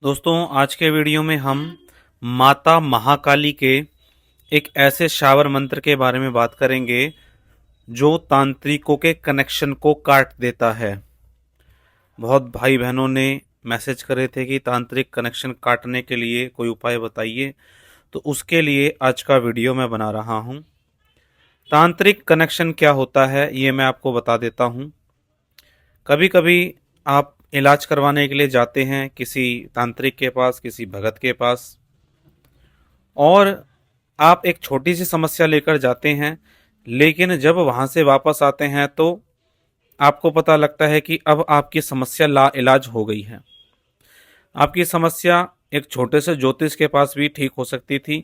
दोस्तों, आज के वीडियो में हम माता महाकाली के एक ऐसे शावर मंत्र के बारे में बात करेंगे जो तांत्रिकों के कनेक्शन को काट देता है। बहुत भाई बहनों ने मैसेज करे थे कि तांत्रिक कनेक्शन काटने के लिए कोई उपाय बताइए, तो उसके लिए आज का वीडियो मैं बना रहा हूँ। तांत्रिक कनेक्शन क्या होता है ये मैं आपको बता देता हूँ। कभी कभी आप इलाज करवाने के लिए जाते हैं किसी तांत्रिक के पास, किसी भगत के पास, और आप एक छोटी सी समस्या लेकर जाते हैं, लेकिन जब वहाँ से वापस आते हैं तो आपको पता लगता है कि अब आपकी समस्या ला इलाज हो गई है। आपकी समस्या एक छोटे से ज्योतिष के पास भी ठीक हो सकती थी,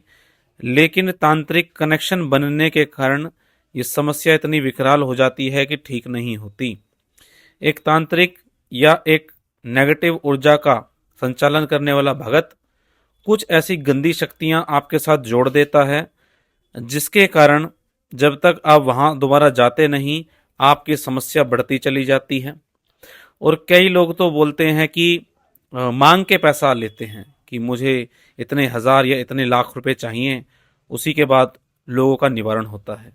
लेकिन तांत्रिक कनेक्शन बनने के कारण ये समस्या इतनी विकराल हो जाती है कि ठीक नहीं होती। एक तांत्रिक या एक नेगेटिव ऊर्जा का संचालन करने वाला भगत कुछ ऐसी गंदी शक्तियां आपके साथ जोड़ देता है, जिसके कारण जब तक आप वहां दोबारा जाते नहीं, आपकी समस्या बढ़ती चली जाती है। और कई लोग तो बोलते हैं कि मांग के पैसा लेते हैं कि मुझे इतने हजार या इतने लाख रुपए चाहिए, उसी के बाद लोगों का निवारण होता है।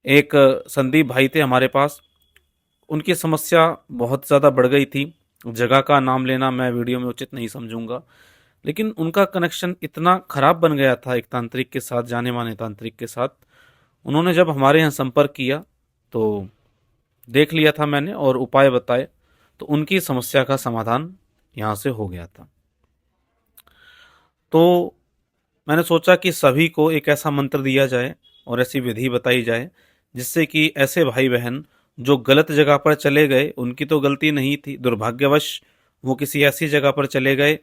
एक संदीप भाई थे हमारे पास, उनकी समस्या बहुत ज़्यादा बढ़ गई थी। जगह का नाम लेना मैं वीडियो में उचित नहीं समझूंगा, लेकिन उनका कनेक्शन इतना खराब बन गया था एक तांत्रिक के साथ, जाने माने तांत्रिक के साथ। उन्होंने जब हमारे यहाँ संपर्क किया तो देख लिया था मैंने और उपाय बताए, तो उनकी समस्या का समाधान यहाँ से हो गया था। तो मैंने सोचा कि सभी को एक ऐसा मंत्र दिया जाए और ऐसी विधि बताई जाए, जिससे कि ऐसे भाई बहन जो गलत जगह पर चले गए, उनकी तो गलती नहीं थी, दुर्भाग्यवश वो किसी ऐसी जगह पर चले गए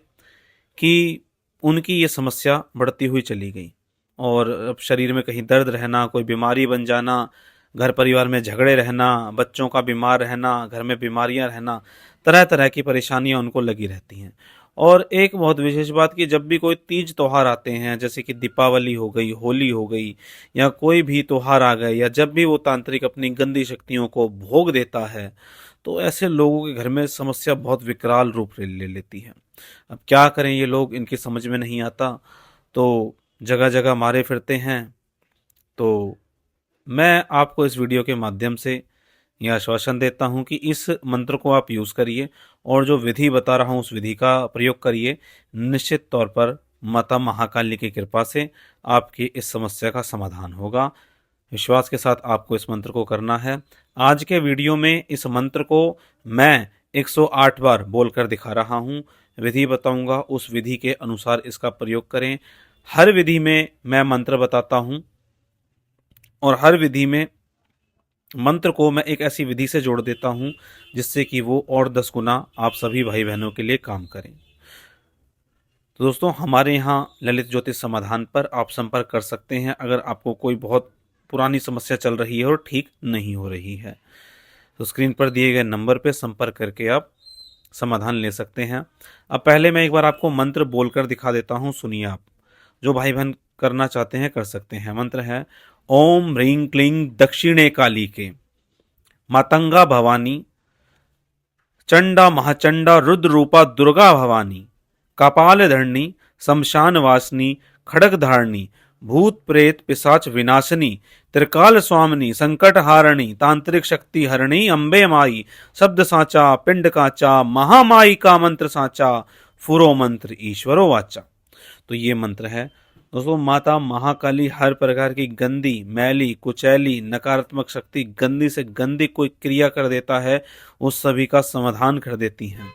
कि उनकी ये समस्या बढ़ती हुई चली गई। और अब शरीर में कहीं दर्द रहना, कोई बीमारी बन जाना, घर परिवार में झगड़े रहना, बच्चों का बीमार रहना, घर में बीमारियां रहना, तरह तरह की परेशानियां उनको लगी रहती हैं। और एक बहुत विशेष बात कि जब भी कोई तीज त्योहार आते हैं, जैसे कि दीपावली हो गई, होली हो गई, या कोई भी त्योहार आ गए, या जब भी वो तांत्रिक अपनी गंदी शक्तियों को भोग देता है, तो ऐसे लोगों के घर में समस्या बहुत विकराल रूप ले लेती है। अब क्या करें ये लोग, इनकी समझ में नहीं आता, तो जगह जगह मारे फिरते हैं। तो मैं आपको इस वीडियो के माध्यम से यह आश्वासन देता हूं कि इस मंत्र को आप यूज़ करिए और जो विधि बता रहा हूं उस विधि का प्रयोग करिए। निश्चित तौर पर माता महाकाली की कृपा से आपकी इस समस्या का समाधान होगा। विश्वास के साथ आपको इस मंत्र को करना है। आज के वीडियो में इस मंत्र को मैं 108 बार बोलकर दिखा रहा हूं। विधि बताऊंगा, उस विधि के अनुसार इसका प्रयोग करें। हर विधि में मैं मंत्र बताता हूं और हर विधि में मंत्र को मैं एक ऐसी विधि से जोड़ देता हूं जिससे कि वो और 10 गुना आप सभी भाई बहनों के लिए काम करें। तो दोस्तों, हमारे यहाँ ललित ज्योतिष समाधान पर आप संपर्क कर सकते हैं अगर आपको कोई बहुत पुरानी समस्या चल रही है और ठीक नहीं हो रही है। तो स्क्रीन पर दिए गए नंबर पर संपर्क करके आप समाधान ले सकते हैं। अब पहले मैं एक बार आपको मंत्र बोलकर दिखा देता हूँ, सुनिए आप। जो भाई बहन करना चाहते हैं कर सकते हैं। मंत्र है ओम ह्रीं क्लीं दक्षिणे काली के मातंगा भवानी चंडा महाचंडा रुद्र रूपा दुर्गा भवानी कपाल धरणी शमशान वासनी खड़ग धारणी भूत प्रेत पिशाच विनाशनी त्रिकाल स्वामिनी संकट हारणी तांत्रिक शक्ति हरणी अम्बे माई शब्द साचा पिंड काचा महामाई का मंत्र साचा फुरो मंत्र ईश्वरो वाचा। तो ये मंत्र है दोस्तों। माता महाकाली हर प्रकार की गंदी, मैली, कुचैली, नकारात्मक शक्ति, गंदी से गंदी कोई क्रिया कर देता है, उस सभी का समाधान कर देती हैं।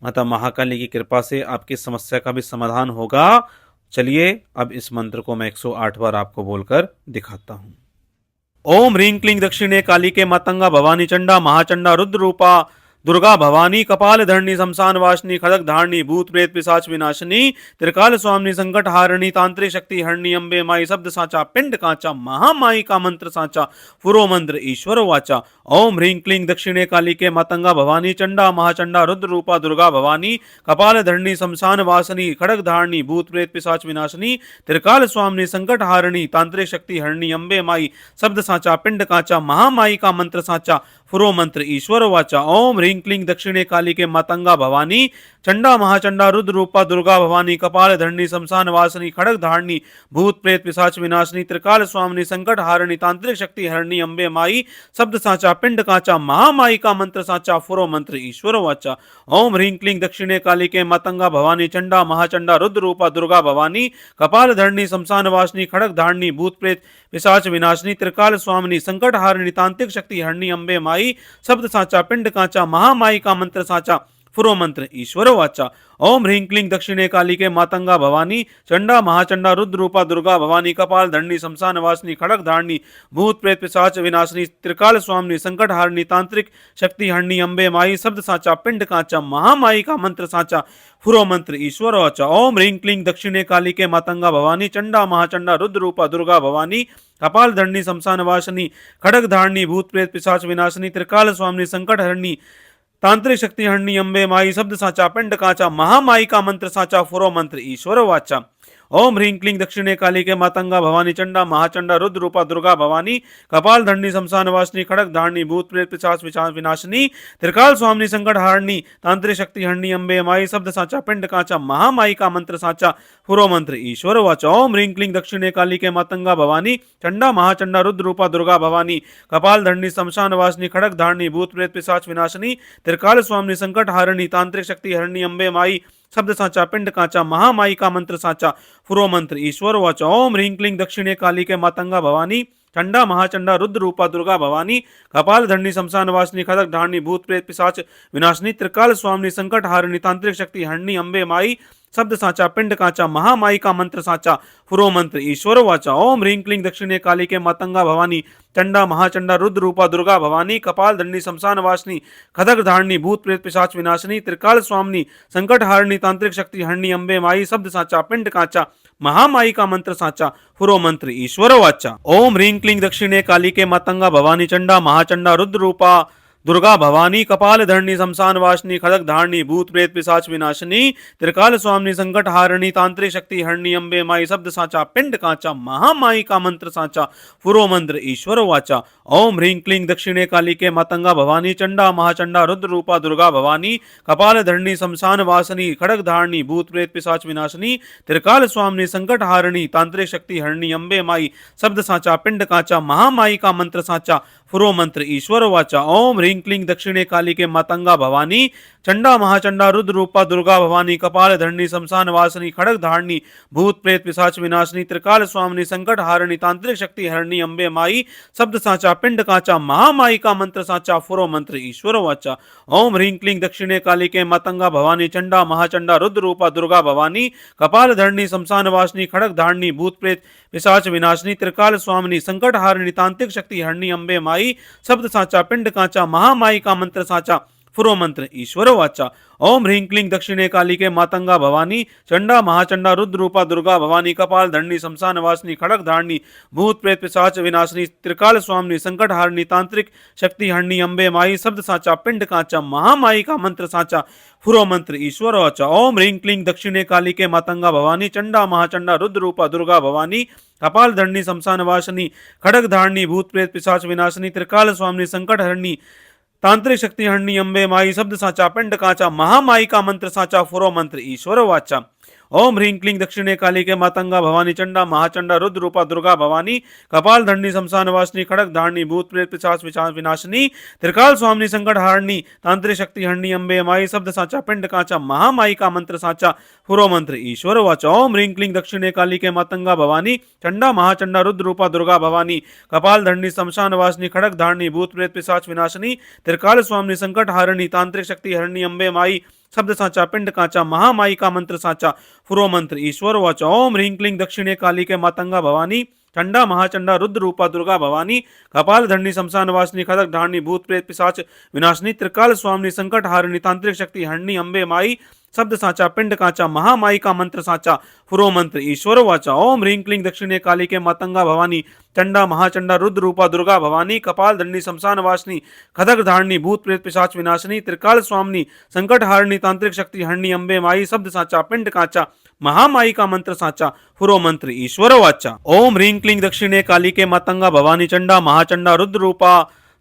माता महाकाली की कृपा से आपकी समस्या का भी समाधान होगा। चलिए अब इस मंत्र को मैं 108 बार आपको बोलकर दिखाता हूं। ओम ह्रीं क्लीं दक्षिणे काली के मातंगा भवानी चंडा महाचंडा रुद्र रूपा दुर्गा भवानी कपाल धरणी शमशान वासनी खड़ग धारणी भूत प्रेत पिशाच विनाशनी त्रिकाल स्वामिनी संकट हारणी तांत्रिक शक्ति हरणी अम्बे माई शब्द साचा पिंड काचा महामाई का मंत्र साचा फुरो मंत्र ईश्वर वाचा। ओम ह्रीं क्लीं दक्षिणे काली के मातंगा भवानी चंडा महाचंडा रुद्र रूपा दुर्गा भवानी कपाल धरणी शमशान वासनी खड़ग धारणी भूत प्रेत पिशाच विनाशनी त्रिकाल स्वामिनी संकट हारणी तांत्रिक शक्ति हरणी अम्बे माई शब्द साचा पिंड काचा महामाई का मंत्र साचा फुरो मंत्र ईश्वर वाचा ओम ह्रीं क्लीं दक्षिणे कालिके मातंगा भवानी चंडा महाचंडा रुद्र रूपा दुर्गा भवानी कपाल धरणी शमशान वासिनी खड़ग धारणी भूत प्रेत पिशाच विनाशिनी त्रिकाल स्वामिनी संकट हारिणी तांत्रिक शक्ति हरणी अम्बे माई शब्द साचा पिंड काचा महामाई का मंत्र साचा फुरो मंत्र ईश्वर वाचा ओम ह्रीं क्लीं दक्षिणे कालिके मातंगा भवानी चंडा महाचंडा रुद्र रूपा दुर्गा भवानी कपाल धरणी शमशान वासिनी खड़ग धारणी भूत प्रेत पिशाच विनाशिनी त्रिकाल स्वामिनी संकट हारिणी तांत्रिक शक्ति हरणी अम्बे माई शब्द साचा पिंड काचा महामाई का मंत्र साचा फुरो मंत्र ईश्वर वाचा ओम ह्रीं क्लीं दक्षिणे कालिके मातंगा भवानी चंडा महाचंडा रुद्र रूपा दुर्गा भवानी कपाल धरणी शमशान वासिनी खड़ग धारणी भूत प्रेत पिशाच विनाशिनी त्रिकाल स्वामिनी संकट हारिणी तांत्रिक शक्ति हरणी अम्बे माई शब्द साचा पिंड काचा महामाई का मंत्र साचा फुरो मंत्र ईश्वर वाचा ओम ह्रीं क्लीं दक्षिणे कालिके मातंगा भवानी चंडा महाचंडा रुद्र रूपा दुर्गा भवानी कपाल धरणी शमशान वासिनी खड़ग धारणी भूत प्रेत पिशाच विनाशिनी त्रिकाल स्वामिनी संकट हरणी तांत्रिक शक्ति हरणी अम्बे माई शब्द साचा पिंड काचा महामाई का मंत्र साचा फुरो मंत्र ईश्वर वाचा ओम ह्रीं क्लीं दक्षिणे कालिके मातंगा भवानी चंडा महाचंडा रुद्र रूपा दुर्गा भवानी कपाल धरणी शमशान वासिनी खड़ग धारणी भूत प्रेत पिशाच विनाशिनी त्रिकाल स्वामिनी संकट हारिणी तांत्रिक शक्ति हरणी अम्बे माई शब्द साचा पिंड काचा महामाई का मंत्र साचा फुरो मंत्र ईश्वर वाचा ओम ह्रीं क्लीं दक्षिणे कालिके मातंगा भवानी चंडा महाचंडा रुद्र रूपा दुर्गा भवानी कपाल धरणी शमशान वासिनी खड़ग धारणी भूत प्रेत पिशाच विनाशिनी त्रिकाल स्वामिनी संकट हारिणी तांत्रिक शक्ति हरणी अम्बे माई शब्द साचा पिंड काचा महामाई का मंत्र साचा फुरो मंत्र ईश्वर वाचा ओम ह्रीं क्लीं दक्षिणे कालिके मातंगा भवानी चंडा महाचंडा रुद्र रूपा दुर्गा भवानी कपाल धरणी शमशान वासिनी खड़ग धारणी भूत प्रेत पिशाच विनाशिनी त्रिकाल स्वामिनी संकट हारिणी तांत्रिक शक्ति हरणी अम्बे माई शब्द साचा पिंड काचा महामाई का मंत्र साचा फुरो मंत्र ईश्वर वाचा ओम ह्रीं क्लीं दक्षिणे कालिके मातंगा भवानी चंडा महाचंडा रुद्र रूपा दुर्गा भवानी कपाल धरणी शमशान वासिनी खड़ग धारणी भूत प्रेत पिशाच विनाशिनी त्रिकाल स्वामिनी संकट हारिणी तांत्रिक शक्ति हरणी अम्बे माई शब्द साचा पिंड काचा महामाई का मंत्र साचा फुरो मंत्र ईश्वर वाचा ओम ह्रीं क्लीं दक्षिणे कालिके मातंगा भवानी चंडा महाचंडा रुद्र रूपा दुर्गा भवानी कपाल धरणी शमशान वासिनी खड़ग धारणी भूत प्रेत पिशाच विनाशिनी त्रिकाल स्वामिनी संकट हारिणी तांत्रिक शक्ति हरणी अम्बे माई शब्द साचा पिंड काचा महामाई का मंत्र साचा फुरो मंत्र ईश्वर वाचा ओम ह्रीं क्लीं दक्षिणे कालिके मातंगा भवानी चंडा महाचंडा रुद्र रूपा दुर्गा भवानी कपाल धरणी शमशान वासिनी खड़ग धारणी भूत प्रेत पिशाच विनाशिनी त्रिकाल स्वामिनी संकट हारिणी तांत्रिक शक्ति हरणी अम्बे माई शब्द साचा पिंड काचा महामाई का मंत्र साचा फुरो मंत्र ईश्वर वाचा ओम ह्रीं क्लीं दक्षिणे कालिके मातंगा भवानी चंडा महाचंडा रुद्र रूपा दुर्गा भवानी कपाल धरणी शमशान वासिनी खड़ग धारणी भूत प्रेत पिशाच विनाशिनी त्रिकाल स्वामिनी संकट हारिणी तांत्रिक शक्ति हरणी अम्बे माई शब्द साचा पिंड काचा महामाई का मंत्र साचा फुरो मंत्र ईश्वर वाचा ओम ह्रीं क्लीं दक्षिणे कालिके मातंगा भवानी चंडा महाचंडा रुद्र रूपा दुर्गा भवानी कपाल धरणी शमशान वासिनी खड़ग धारणी भूत प्रेत पिशाच विनाशिनी त्रिकाल स्वामिनी संकट हारिणी तांत्रिक शक्ति हरणी अम्बे माई शब्द साचा पिंड काचा महामाई का मंत्र साचा फुरो मंत्र ईश्वर वाचा ओम ह्रीं क्लीं दक्षिणे कालिके मातंगा भवानी चंडा महाचंडा रुद्र रूपा दुर्गा भवानी कपाल धरणी शमशान वासिनी खड़ग धारणी भूत प्रेत पिशाच विनाशिनी त्रिकाल स्वामिनी संकट हारिणी तांत्रिक शक्ति हरणी अम्बे माई शब्द साचा पिंड काचा महामाई का मंत्र साचा फुरो मंत्र ईश्वर वाचा ओम ह्रीं क्लीं दक्षिणे कालिके मातंगा भवानी चंडा महाचंडा रुद्र रूपा दुर्गा भवानी कपाल धरणी शमशान वासिनी खड़ग धारणी भूत प्रेत पिशाच विनाशिनी त्रिकाल स्वामिनी संकट हरणी तांत्रिक शक्ति हरणी अम्बे माई शब्द साचा पिंड काचा महामाई का मंत्र साचा फुरो मंत्र ईश्वर वाचा ओम ह्रीं क्लीं दक्षिणे कालिके मातंगा भवानी चंडा महाचंडा रुद्र रूपा दुर्गा भवानी कपाल धरणी शमशान वासिनी खड़ग धारणी भूत प्रेत पिशाच विनाशिनी त्रिकाल स्वामिनी संकट हारिणी तांत्रिक शक्ति हरणी अम्बे माई शब्द साचा पिंड काचा महामाई का मंत्र साचा फुरो मंत्र ईश्वर वाचा ओम ह्रीं क्लीं दक्षिणे कालिके मातंगा भवानी चंडा महाचंडा रुद्र रूपा दुर्गा भवानी कपाल धरणी शमशान वासिनी खड़ग धारणी भूत प्रेत पिशाच विनाशिनी त्रिकाल स्वामिनी संकट हारिणी तांत्रिक शक्ति हरणी अम्बे माई शब्द साचा पिंड काचा महामाई का मंत्र साचा फुरो मंत्र ईश्वर वाचा ओम ह्रीं क्लीं दक्षिणे कालिके मातंगा भवानी चंडा महाचंडा रुद्र रूपा दुर्गा भवानी कपाल धरणी शमशान वासिनी खड़ग धारणी भूत प्रेत पिशाच विनाशिनी त्रिकाल स्वामिनी संकट हारिणी तांत्रिक शक्ति हरणी अम्बे माई शब्द साचा पिंड काचा महामाई का मंत्र साचा फुरो मंत्र ईश्वर वाचा ओम ह्रीं क्लीं दक्षिणे कालिके मातंगा भवानी चंडा महाचंडा रुद्र रूपा दुर्गा भवानी कपाल धरणी शमशान वासिनी खड़ग धारणी भूत प्रेत पिशाच विनाशिनी त्रिकाल स्वामिनी संकट हारिणी तांत्रिक शक्ति हरणी अम्बे माई शब्द साचा पिंड काचा महामाई का मंत्र साचा फुरो मंत्र ईश्वर वाचा ओम ह्रीं क्लीं दक्षिणे कालिके मातंगा भवानी चंडा महाचंडा रुद्र रूपा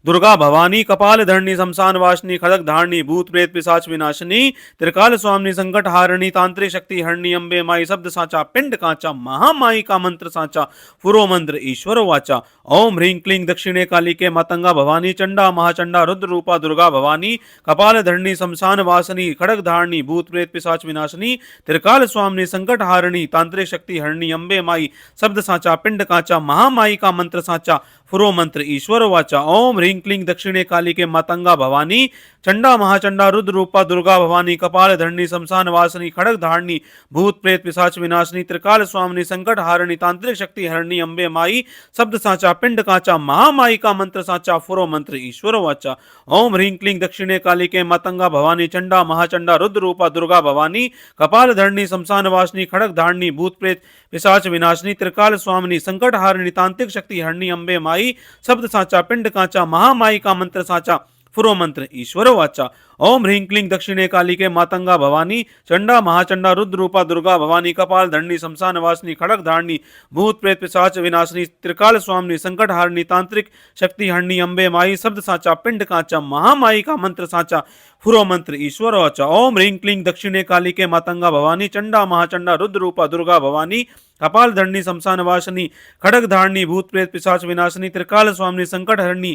दुर्गा भवानी कपाल धरणी शमशान वासिनी खड़ग धारणी भूत प्रेत पिशाच विनाशिनी त्रिकाल स्वामिनी संकट हारिणी तांत्रिक शक्ति हरणी अम्बे माई शब्द साचा पिंड काचा महामाई का मंत्र साचा पुरो मंत्र ईश्वर वाचा ओम ह्रीं क्लीं दक्षिणे कालिके मातंगा भवानी चंडा महाचंडा रुद्र रूपा दुर्गा भवानी कपाल धरणी शमशान वासिनी खड़ग धारणी भूत प्रेत पिशाच विनाशिनी त्रिकाल स्वामिनी संकट हारिणी तांत्रिक शक्ति हरणी अम्बे माई शब्द साचा पिंड काचा महामाई का मंत्र साचा पुरो मंत्र ईश्वर वाचा ओम ह्रीं क्लीं दक्षिणे कालिके मातंगा भवानी चंडा महाचंडा रुद्र रूपा दुर्गा भवानी कपाल धरणी शमशान वासिनी खड़ग धारणी भूत प्रेत पिशाच विनाशिनी त्रिकाल स्वामिनी संकट हारिणी तांत्रिक शक्ति हरणी अम्बे माई शब्द साचा पिंड काचा महामाई का मंत्र साचा पुरो मंत्र ईश्वर वाचा ओम ह्रीं क्लीं दक्षिणे कालिके मातंगा भवानी चंडा महाचंडा रुद्र रूपा दुर्गा भवानी कपाल धरणी शमशान वासिनी खड़ग धारणी भूत प्रेत पिशाच विनाशिनी त्रिकाल स्वामिनी संकट हारिणी तांत्रिक शक्ति हरणी अम्बे माई शब्द साचा पिंड काचा महामाई का मंत्र साचा पुरो मंत्र ईश्वर वाचा ओम ह्रीं क्लीं दक्षिणे कालिके मातंगा भवानी चंडा महाचंडा रुद्र रूपा दुर्गा भवानी कपाल धरणी शमशान वासिनी खड़ग धारणी भूत प्रेत पिशाच विनाशिनी त्रिकाल स्वामिनी संकट हारिणी तांत्रिक शक्ति हरणी अम्बे माई शब्द साचा पिंड काचा महामाई का मंत्र साचा पुरो मंत्र ईश्वर वाचा ओम ह्रीं क्लीं दक्षिणे कालिके मातंगा भवानी चंडा महाचंडा रुद्र रूपा दुर्गा भवानी कपाल धरणी शमशान वासिनी खड़ग धारणी भूत प्रेत पिशाच विनाशिनी त्रिकाल स्वामिनी संकट हरणी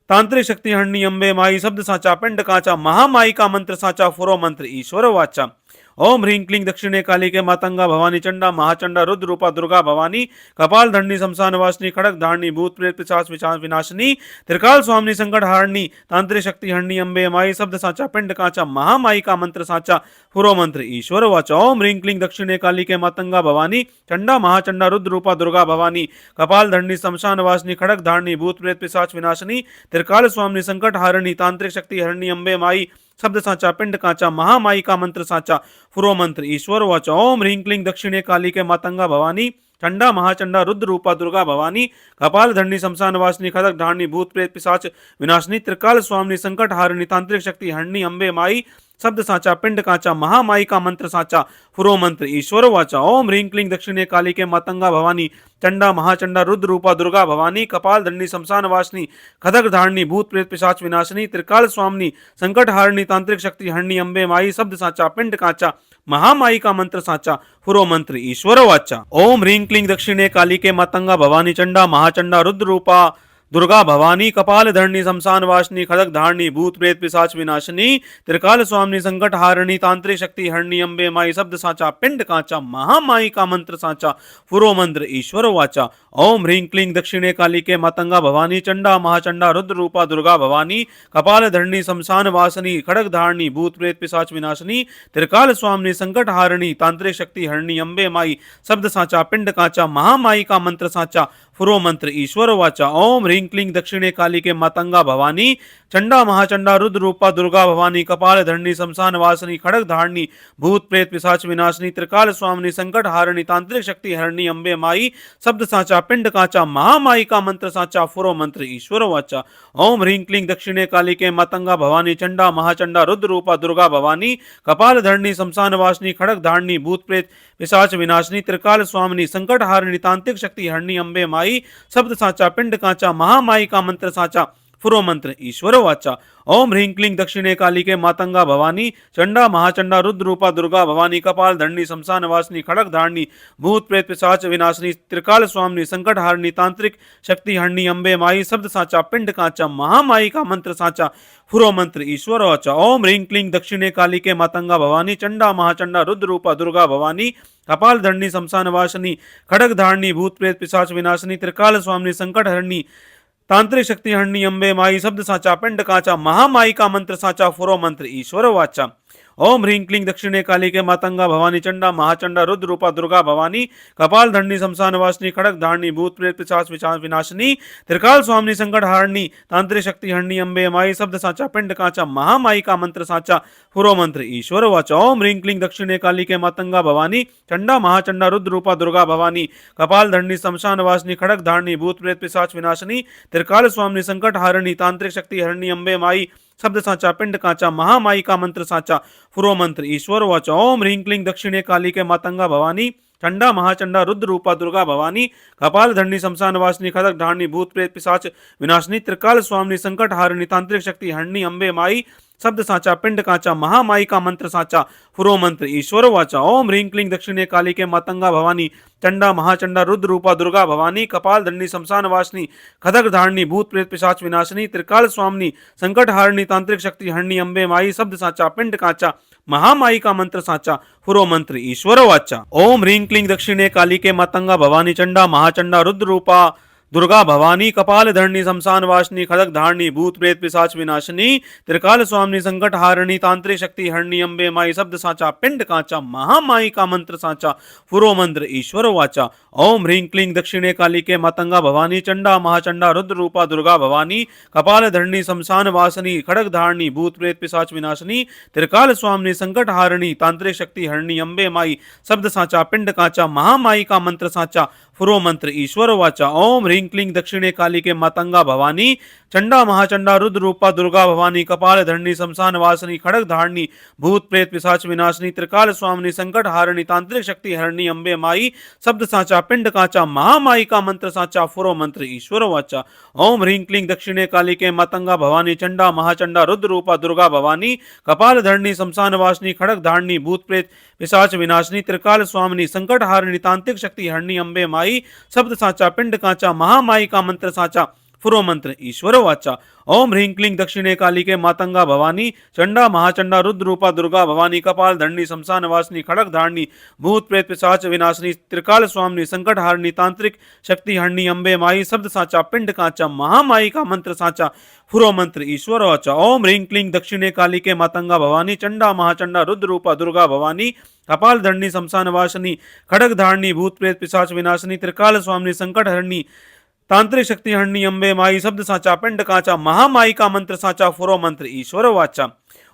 तांत्रिक शक्ति हरणी अम्बे माई शब्द साचा पिंड काचा महामाई का मंत्र साचा पुरो मंत्र ईश्वर वाचा ओम ह्रीं क्लीं दक्षिणे कालिके मातंगा भवानी चंडा महाचंडा रुद्र रूपा दुर्गा भवानी कपाल धरणी शमशान वासिनी खड़ग धारणी भूत प्रेत पिशाच विनाशिनी त्रिकाल स्वामिनी संकट हारिणी तांत्रिक शक्ति हरणी अम्बे माई शब्द साचा पिंड काचा महामाई का मंत्र साचा पुरो मंत्र ईश्वर वाचा ओम ह्रीं क्लीं दक्षिणे कालिके मातंगा भवानी चंडा महाचंडा रुद्र रूपा दुर्गा भवानी कपाल धरणी शमशान वासिनी खड़ग धारणी भूत प्रेत पिशाच विनाशिनी त्रिकाल स्वामिनी संकट हारिणी तांत्रिक शक्ति हरणी अम्बे माई शब्द साचा पिंड काचा महामाई का मंत्र साचा पुरो मंत्र ईश्वर वाचा ओम ह्रीं क्लीं दक्षिणे कालिके मातंगा भवानी चंडा महाचंडा रुद्र रूपा दुर्गा भवानी कपाल धरणी शमशान वासिनी खड़ग धारणी भूत प्रेत पिशाच विनाशिनी त्रिकाल स्वामिनी संकट हारिणी तांत्रिक शक्ति हरणी अम्बे माई शब्द साचा पिंड काचा महामाई का मंत्र साचा पुरो मंत्र ईश्वर वाचा ओम ह्रीं क्लीं दक्षिणे कालिके मातंगा भवानी चंडा महाचंडा रुद्र रूपा दुर्गा भवानी कपाल धरणी शमशान वासिनी खड़ग धारणी भूत प्रेत पिशाच विनाशिनी त्रिकाल स्वामिनी संकट हारिणी तांत्रिक शक्ति हरणी अम्बे माई शब्द साचा पिंड काचा महामाई का मंत्र साचा पुरो मंत्र ईश्वर वाचा ओम ह्रीं क्लीं दक्षिणे कालिके मातंगा भवानी चंडा महाचंडा रुद्र रूपा दुर्गा भवानी कपाल धरणी शमशान वासिनी खड़ग धारणी भूत प्रेत पिशाच विनाशिनी त्रिकाल स्वामिनी संकट हारिणी तांत्रिक शक्ति हरणी अम्बे माई शब्द साचा पिंड काचा महामाई का मंत्र साचा पुरो मंत्र ईश्वर वाचा ओम ह्रीं क्लीं दक्षिणे कालिके मातंगा भवानी चंडा महाचंडा रुद्र रूपा दुर्गा भवानी कपाल धरणी शमशान वासिनी खड़ग धारणी भूत प्रेत पिशाच विनाशिनी त्रिकाल स्वामिनी संकट हारिणी तांत्रिक शक्ति हरणी अम्बे माई शब्द साचा पिंड काचा महामाई का मंत्र साचा पुरो मंत्र ईश्वर वाचा ओम ह्रीं क्लीं दक्षिणे कालिके मातंगा भवानी चंडा महाचंडा रुद्र रूपा दुर्गा भवानी कपाल धरणी शमशान वासिनी खड़ग धारणी भूत प्रेत पिशाच विनाशिनी त्रिकाल स्वामिनी संकट हारिणी तांत्रिक शक्ति हरणी अम्बे माई शब्द साचा पिंड काचा महामाई का मंत्र साचा पुरो मंत्र ईश्वर वाचा ओम ह्रीं क्लीं दक्षिणे कालिके मातंगा भवानी चंडा महाचंडा रुद्र रूपा दुर्गा भवानी कपाल धरणी शमशान वासिनी खड़ग धारणी भूत प्रेत पिशाच विनाशिनी त्रिकाल स्वामिनी संकट हारिणी तांत्रिक शक्ति हरणी अम्बे माई शब्द साचा पिंड काचा महामाई का मंत्र साचा पुरो मंत्र ईश्वर वाचा ओम ह्रीं क्लीं दक्षिणे कालिके मातंगा भवानी चंडा महाचंडा रुद्र रूपा दुर्गा भवानी कपाल धरणी शमशान वासिनी खड़ग धारणी भूत प्रेत पिशाच विनाशिनी त्रिकाल स्वामिनी संकट हारिणी तांत्रिक शक्ति हरणी अम्बे माई शब्द साचा पिंड काचा महामाई का मंत्र साचा पुरो मंत्र ईश्वर वाचा ओम ह्रीं क्लीं दक्षिणे कालिके मातंगा भवानी चंडा महाचंडा रुद्र रूपा दुर्गा भवानी कपाल धरणी शमशान वासिनी खड़ग धारणी भूत प्रेत पिशाच विनाशिनी त्रिकाल स्वामिनी संकट हरणी तांत्रिक शक्ति हरणी अम्बे माई शब्द साचा पिंड काचा महामाई का मंत्र साचा पुरो मंत्र ईश्वर वाचा ओम ह्रीं क्लीं दक्षिणे कालिके मातंगा भवानी चंडा महाचंडा रुद्र रूपा दुर्गा भवानी कपाल धरणी शमशान वासिनी खड़ग धारणी भूत प्रेत पिशाच विनाशिनी त्रिकाल स्वामिनी संकट हारिणी तांत्रिक शक्ति हरणी अम्बे माई शब्द साचा पिंड काचा महामाई का मंत्र साचा पुरो मंत्र ईश्वर वाचा ओम ह्रीं क्लीं दक्षिणे कालिके मातंगा भवानी चंडा महाचंडा रुद्र रूपा दुर्गा भवानी कपाल धरणी शमशान वासिनी खड़ग धारणी भूत प्रेत पिशाच विनाशिनी त्रिकाल स्वामिनी संकट हारिणी तांत्रिक शक्ति हरणी अम्बे माई शब्द साचा पिंड काचा महामाई का मंत्र साचा पुरो मंत्र ईश्वर वाचा ओम ह्रीं क्लीं दक्षिणे कालिके मातंगा भवानी चंडा महाचंडा रुद्र रूपा दुर्गा भवानी कपाल धरणी शमशान वासिनी खदक धारणी भूत प्रेत पिशाच विनाशिनी त्रिकाल स्वामिनी संकट हारिणी तांत्रिक शक्ति हरणी अंबे माई शब्द साचा पिंड काचा महामाई का मंत्र साचा फुरो मंत्र ईश्वर वाचा ओम ह्रीं क्लीं दक्षिणे कालिके मातंगा भवानी चंडा महाचंडा रुद्र रूपा दुर्गा भवानी कपाल धरणी शमशान वासिनी खदक धारणी भूत प्रेत पिशाच विनाशिनी त्रिकाल स्वामिनी संकट हारिणी तांत्रिक शक्ति हरणी अंबे माई शब्द साचा पिंड काचा महामाई का मंत्र साचा फुरो मंत्र ईश्वर वाचा ओम ह्रीं क्लीं दक्षिणे कालिके मातंगा भवानी चंडा महाचंडा रुद्र रूपा दुर्गा भवानी कपाल धरणी शमशान वासिनी खदक धारणी भूत प्रेत पिशाच विनाशिनी त्रिकाल स्वामिनी संकट हारिणी तांत्रिक शक्ति हरणी अंबे माई शब्द साचा पिंड काचा महामाई का मंत्र साचा फुरो मंत्र ईश्वर वाचा ओम ह्रीं क्लीं दक्षिणे कालिके मातंगा भवानी चंडा महाचंडा रुद्र रूपा दुर्गा भवानी कपाल धरणी शमशान वासिनी खड़ग धारणी भूत प्रेत पिशाच विनाशिनी त्रिकाल स्वामिनी संकट हारिणी तांत्रिक शक्ति हरणी अंबे माई शब्द साचा पिंड काचा महामाई का मंत्र साचा फुरो मंत्र ईश्वर वाचा ओम ह्रीं क्लीं दक्षिणे कालिके मातंगा भवानी चंडा महाचंडा रुद्र रूपा दुर्गा भवानी कपाल धरणी शमशान वासिनी खड़ग धारणी भूत प्रेत पिशाच विनाशिनी त्रिकाल स्वामिनी संकट हारिणी तांत्रिक शक्ति हरणी अंबे माई शब्द साचा पिंड काचा महामाई का मंत्र साचा फुरो मंत्र ईश्वर वाचा ओम ह्रीं क्लीं दक्षिणे कालिके मातंगा भवानी चंडा महाचंडा रुद्र रूपा दुर्गा भवानी कपाल धरणी शमशान वासिनी खड़ग धारणी भूत प्रेत पिशाच विनाशिनी त्रिकाल स्वामिनी संकट हारिणी तांत्रिक शक्ति हरणी अंबे माई शब्द साचा पिंड काचा महामाई का मंत्र साचा फुरो मंत्र ईश्वर वाचा ओम ह्रीं क्लीं दक्षिणे कालिके मातंगा भवानी चंडा महाचंडा रुद्र रूपा दुर्गा भवानी कपाल धरणी शमशान वासिनी खड़ग धारणी भूत प्रेत पिशाच विनाशिनी त्रिकाल स्वामिनी संकट हारिणी तांत्रिक शक्ति हरणी अंबे माई शब्द साचा पिंड काचा महामाई का मंत्र साचा फुरो मंत्र ईश्वर वाचा ओम ह्रीं क्लीं दक्षिणे कालिके मातंगा भवानी चंडा महाचंडा रुद्र रूपा दुर्गा भवानी कपाल धरणी शमशान वासिनी खड़ग धारणी भूत प्रेत पिशाच विनाशिनी त्रिकाल स्वामिनी संकट हरणी तांत्रिक शक्ति हरणी अंबे माई शब्द साचा पिंड काचा महामाई का मंत्र साचा फुरो मंत्र ईश्वर वाचा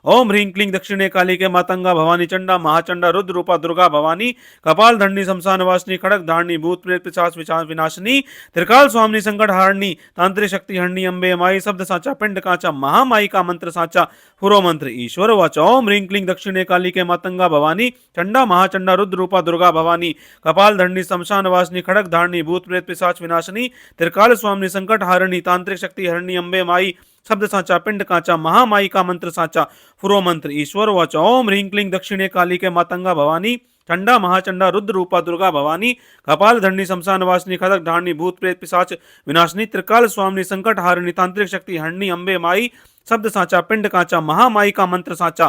ओम ह्रीं क्लीं दक्षिणे कालिके मातंगा भवानी चंडा महाचंडा रुद्र रूपा दुर्गा भवानी कपाल धरणी शमशान वासिनी खड़ग धारणी भूत प्रेत पिशाच विनाशिनी त्रिकाल स्वामिनी संकट हारिणी तांत्रिक शक्ति हरणी अंबे माई शब्द साचा पिंड काचा महामाई का मंत्र साचा फुरो मंत्र ईश्वर वाचा ओम ह्रीं क्लीं दक्षिणे कालिके मातंगा भवानी चंडा महाचंडा रुद्र रूपा दुर्गा भवानी कपाल धरणी शमशान वासिनी खड़ग धारणी भूत प्रेत पिशाच विनाशिनी त्रिकाल स्वामिनी संकट हारिणी तांत्रिक शक्ति हरणी अंबे माई शब्द साचा पिंड काचा महामाई का मंत्र साचा फुरो मंत्र ईश्वर वाचा ओम ह्रीं क्लीं दक्षिणे कालिके मातंगा भवानी चंडा महाचंडा रुद्र रूपा दुर्गा भवानी कपाल धरणी शमशान वासिनी खदक धारणी भूत प्रेत पिशाच विनाशिनी त्रिकाल स्वामिनी संकट हारिणी तांत्रिक शक्ति हरणी अंबे माई शब्द साचा पिंड काचा महामाई का मंत्र साचा